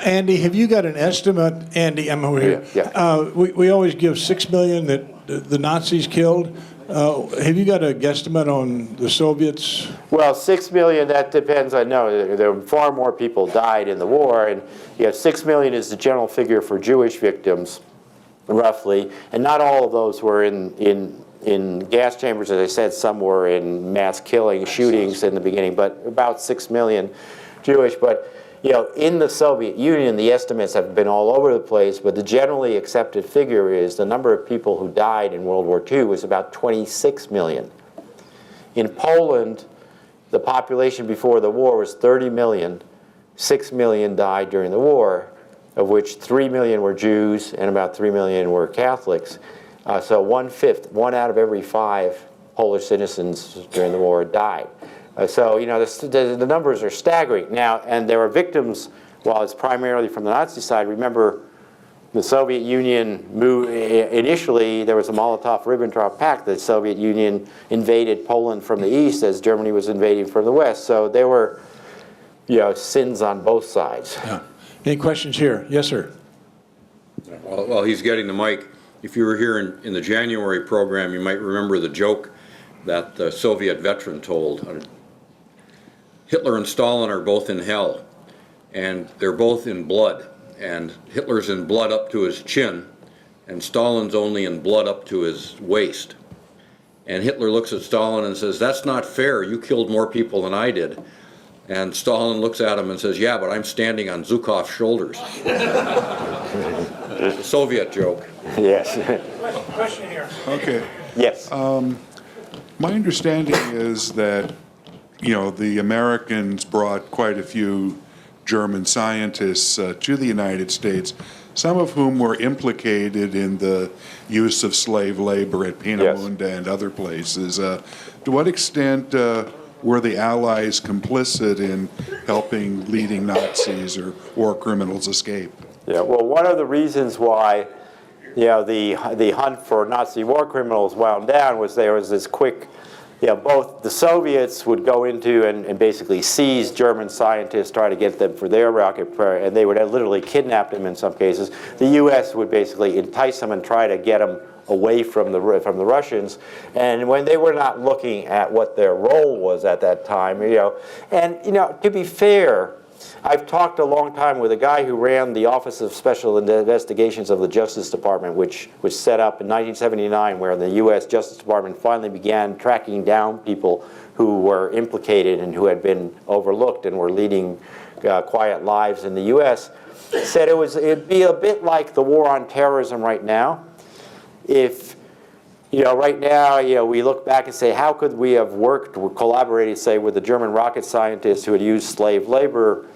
Andy, have you got an estimate? Andy, I'm over here. Yeah. We always give 6 million that the Nazis killed. Have you got a guesstimate on the Soviets? Well, 6 million, that depends. I know there were far more people died in the war, and 6 million is the general figure for Jewish victims, roughly. And not all of those were in gas chambers, as I said. Some were in mass killing, shootings in the beginning, but about 6 million Jewish. But in the Soviet Union, the estimates have been all over the place, but the generally accepted figure is the number of people who died in World War II was about 26 million. In Poland, the population before the war was 30 million. 6 million died during the war, of which 3 million were Jews and about 3 million were Catholics. So 1/5, 1 out of every 5 Polish citizens during the war died. So, the numbers are staggering. Now, and there are victims, while it's primarily from the Nazi side. Remember, the Soviet Union moved, initially there was a Molotov-Ribbentrop Pact. The Soviet Union invaded Poland from the east as Germany was invading from the west. So there were, sins on both sides. Yeah. Any questions here? Yes, sir. While he's getting the mic, if you were here in the January program, you might remember the joke that the Soviet veteran told. Hitler and Stalin are both in hell, and they're both in blood. And Hitler's in blood up to his chin, and Stalin's only in blood up to his waist. And Hitler looks at Stalin and says, "That's not fair, you killed more people than I did." And Stalin looks at him and says, "Yeah, but I'm standing on Zhukov's shoulders." Soviet joke. Yes. Question here. Okay. Yes. My understanding is that, the Americans brought quite a few German scientists to the United States, some of whom were implicated in the use of slave labor at Peenemünde and other places. To what extent were the Allies complicit in helping leading Nazis or war criminals escape? Yeah, well, one of the reasons why the hunt for Nazi war criminals wound down was there was this quick, both the Soviets would go into and basically seize German scientists, try to get them for their rocket, and they would literally kidnap them in some cases. The U.S. would basically entice them and try to get them away from the Russians, and when they were not looking at what their role was at that time, to be fair, I've talked a long time with a guy who ran the Office of Special Investigations of the Justice Department, which was set up in 1979, where the U.S. Justice Department finally began tracking down people who were implicated and who had been overlooked and were leading quiet lives in the U.S. Said it'd be a bit like the war on terrorism right now. If right now, we look back and say, how could we have worked or collaborated, say, with the German rocket scientists who had used slave labor?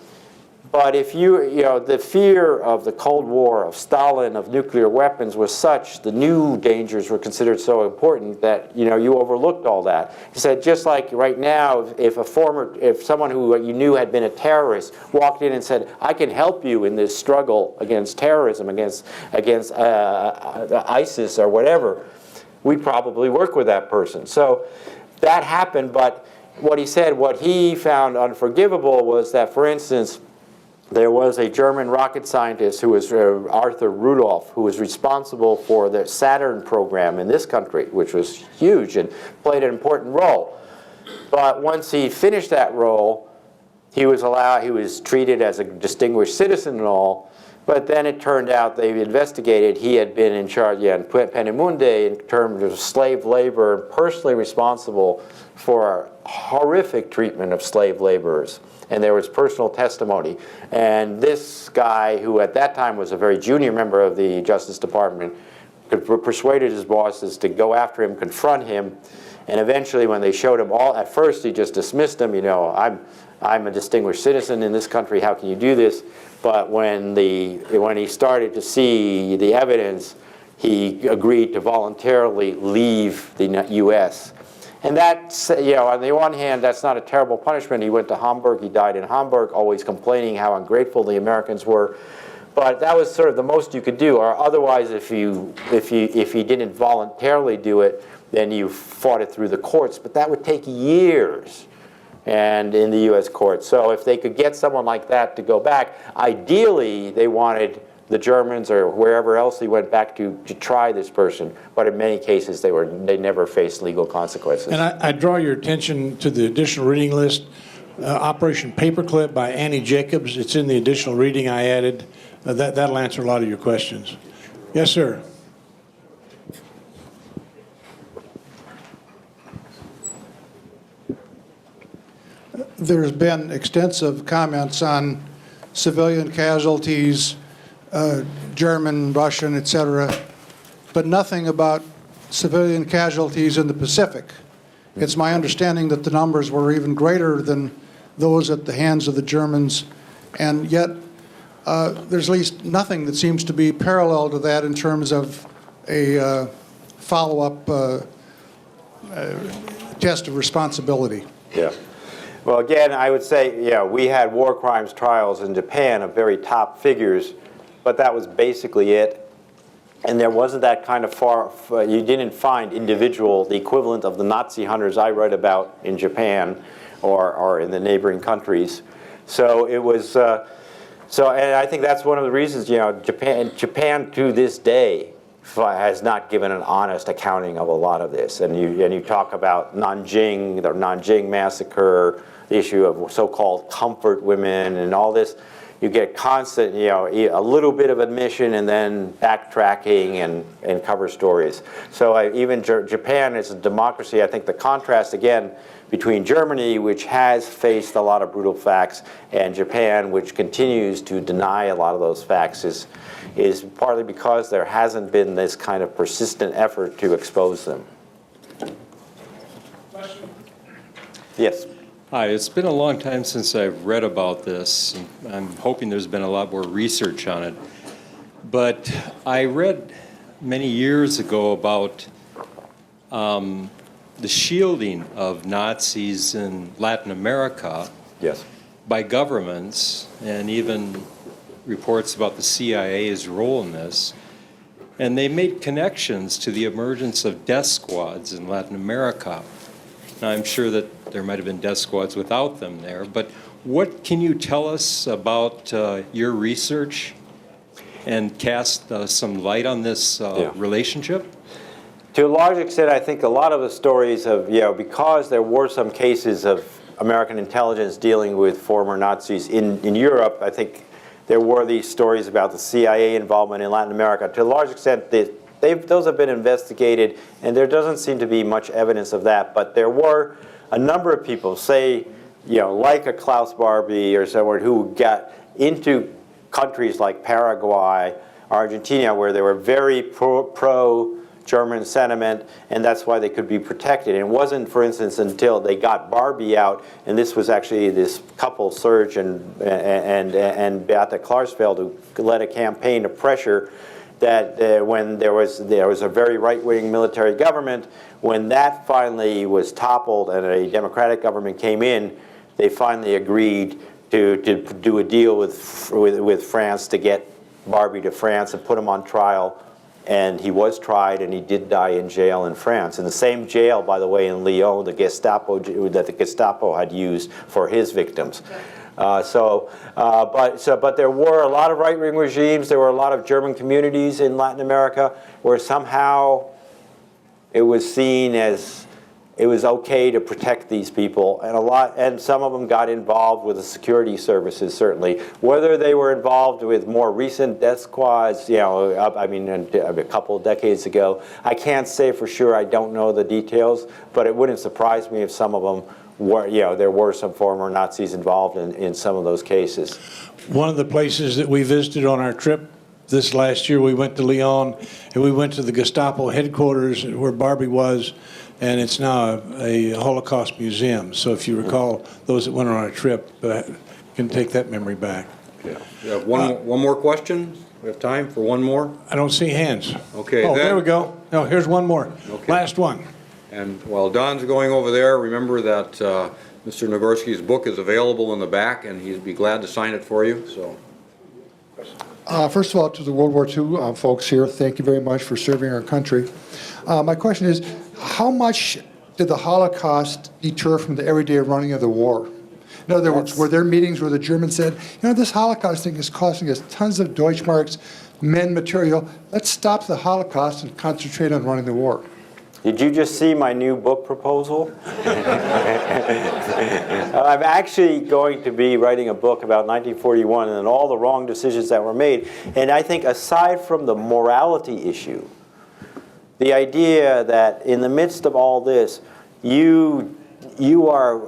But if the fear of the Cold War, of Stalin, of nuclear weapons was such, the new dangers were considered so important that, you overlooked all that. He said, just like right now, if someone who you knew had been a terrorist walked in and said, I can help you in this struggle against terrorism, against ISIS or whatever, we'd probably work with that person. So that happened, but what he found unforgivable was that, for instance, there was a German rocket scientist who was Arthur Rudolph, who was responsible for the Saturn program in this country, which was huge and played an important role. But once he finished that role, he was treated as a distinguished citizen and all. But then it turned out they investigated he had been in charge in Peenemünde in terms of slave labor and personally responsible for horrific treatment of slave laborers. And there was personal testimony. And this guy, who at that time was a very junior member of the Justice Department, persuaded his bosses to go after him, confront him, and eventually when they showed him all, at first he just dismissed him, I'm a distinguished citizen in this country, how can you do this? But when he started to see the evidence, he agreed to voluntarily leave the U.S. And that's, on the one hand, that's not a terrible punishment. He went to Hamburg, he died in Hamburg, always complaining how ungrateful the Americans were. But that was sort of the most you could do. Or otherwise, if you didn't voluntarily do it, then you fought it through the courts. But that would take years, and in the U.S. courts. So if they could get someone like that to go back, ideally they wanted the Germans or wherever else he went back to try this person. But in many cases, they never faced legal consequences. And I draw your attention to the additional reading list, Operation Paperclip by Annie Jacobs. It's in the additional reading I added. That'll answer a lot of your questions. Yes, sir. There's been extensive comments on civilian casualties, German, Russian, etc., but nothing about civilian casualties in the Pacific. It's my understanding that the numbers were even greater than those at the hands of the Germans, and yet there's at least nothing that seems to be parallel to that in terms of a follow-up test of responsibility. Yeah. Well, again, I would say, we had war crimes trials in Japan of very top figures but that was basically it. And there wasn't that kind of you didn't find the equivalent of the Nazi hunters I read about in Japan or in the neighboring countries. So it was, and I think that's one of the reasons, Japan to this day has not given an honest accounting of a lot of this. And you talk about Nanjing, the Nanjing massacre, the issue of so-called comfort women and all this. You get constant, a little bit of admission and then backtracking and cover stories. So even Japan is a democracy. I think the contrast, again, between Germany, which has faced a lot of brutal facts, and Japan, which continues to deny a lot of those facts, is partly because there hasn't been this kind of persistent effort to expose them. Question? Yes. Hi, it's been a long time since I've read about this. And I'm hoping there's been a lot more research on it. But I read many years ago about the shielding of Nazis in Latin America by governments, and even reports about the CIA's role in this. And they made connections to the emergence of death squads in Latin America. Now, I'm sure that there might have been death squads without them there, but what can you tell us about your research and cast some light on this relationship? To a large extent, I think a lot of the stories of, because there were some cases of American intelligence dealing with former Nazis in Europe, I think there were these stories about the CIA involvement in Latin America. To a large extent, those have been investigated, and there doesn't seem to be much evidence of that. But there were a number of people, say, like a Klaus Barbie or someone, who got into countries like Paraguay, Argentina, where they were very pro-German sentiment, and that's why they could be protected. And it wasn't, for instance, until they got Barbie out, and this was actually this couple, Serge and Beate Klarsfeld, who led a campaign of pressure that when there was a very right-wing military government, when that finally was toppled and a democratic government came in, they finally agreed to do a deal with France to get Barbie to France and put him on trial. And he was tried, and he did die in jail in France. In the same jail, by the way, in Lyon, that the Gestapo had used for his victims. But there were a lot of right-wing regimes. There were a lot of German communities in Latin America where somehow it was seen as it was okay to protect these people, and some of them got involved with the security services, certainly. Whether they were involved with more recent death squads, a couple of decades ago, I can't say for sure. I don't know the details, but it wouldn't surprise me if some of them were, there were some former Nazis involved in some of those cases. One of the places that we visited on our trip this last year, we went to Lyon, and we went to the Gestapo headquarters where Barbie was, and it's now a Holocaust museum. So if you recall, those that went on our trip can take that memory back. Yeah. We have one more question. We have time for one more. I don't see hands. Okay. Oh, there we go. No, here's one more. Okay. Last one. And while Don's going over there, remember that Mr. Nagorski's book is available in the back, and he'd be glad to sign it for you. So. First of all, to the World War II folks here, thank you very much for serving our country. My question is, how much did the Holocaust deter from the everyday running of the war? In other words, were there meetings where the Germans said, this Holocaust thing is costing us tons of Deutschmarks, men, material. Let's stop the Holocaust and concentrate on running the war. Did you just see my new book proposal? I'm actually going to be writing a book about 1941 and all the wrong decisions that were made. And I think aside from the morality issue, the idea that in the midst of all this, you are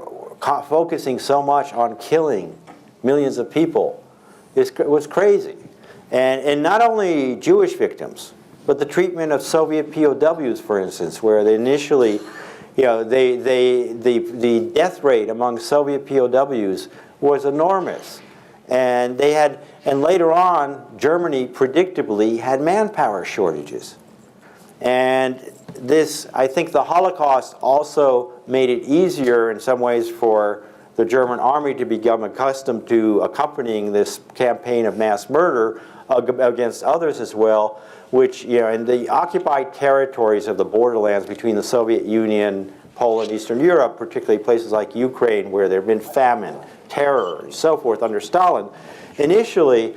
focusing so much on killing millions of people was crazy. And not only Jewish victims, but the treatment of Soviet POWs, for instance, where they initially, the death rate among Soviet POWs was enormous. And later on, Germany predictably had manpower shortages. And I think the Holocaust also made it easier in some ways for the German army to become accustomed to accompanying this campaign of mass murder against others as well, which, in the occupied territories of the borderlands between the Soviet Union, Poland, Eastern Europe, particularly places like Ukraine where there have been famine, terror, and so forth under Stalin, initially,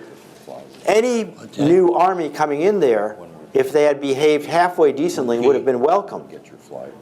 any new army coming in there, if they had behaved halfway decently, would have been welcomed.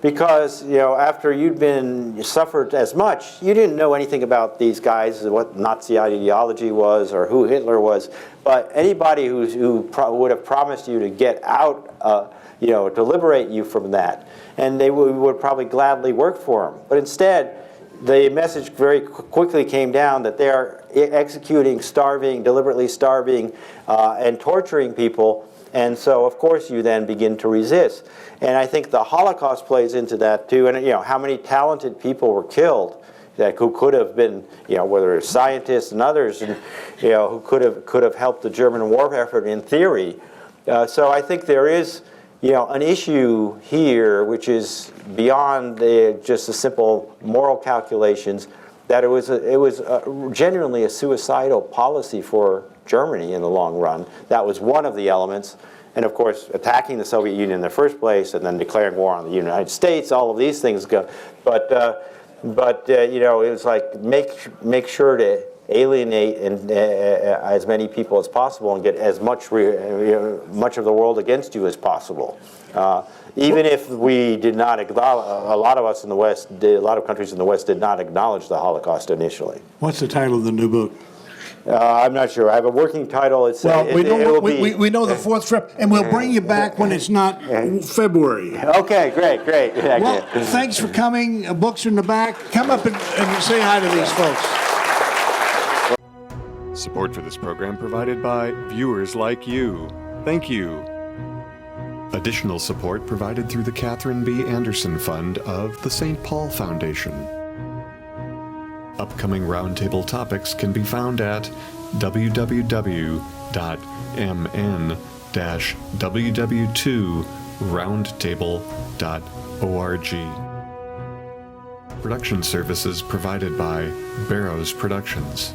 Because, after you suffered as much, you didn't know anything about these guys, what Nazi ideology was or who Hitler was. But anybody who would have promised you to get out, to liberate you from that, and they would probably gladly work for them. But instead, the message very quickly came down that they are executing, starving, deliberately starving, and torturing people. And so, of course, you then begin to resist. And I think the Holocaust plays into that, too. And, how many talented people were killed who could have been, whether it's scientists and others, and, who could have helped the German war effort in theory. So I think there is, an issue here which is beyond just the simple moral calculations, that it was genuinely a suicidal policy for Germany in the long run. That was one of the elements. And of course, attacking the Soviet Union in the first place and then declaring war on the United States, all of these things go. But it was like make sure to alienate as many people as possible and get as much much of the world against you as possible. Even if we did not acknowledge, a lot of us in the West, a lot of countries in the West did not acknowledge the Holocaust initially. What's the title of the new book? I'm not sure. I have a working title. It's we know the fourth trip, and we'll bring you back when it's not February. Okay, great. Well, thanks for coming. Books are in the back. Come up and say hi to these folks. Support for this program provided by viewers like you. Thank you. Additional support provided through the Catherine B. Anderson Fund of the St. Paul Foundation. Upcoming roundtable topics can be found at www.mn-ww2roundtable.org. Production services provided by Barrows Productions.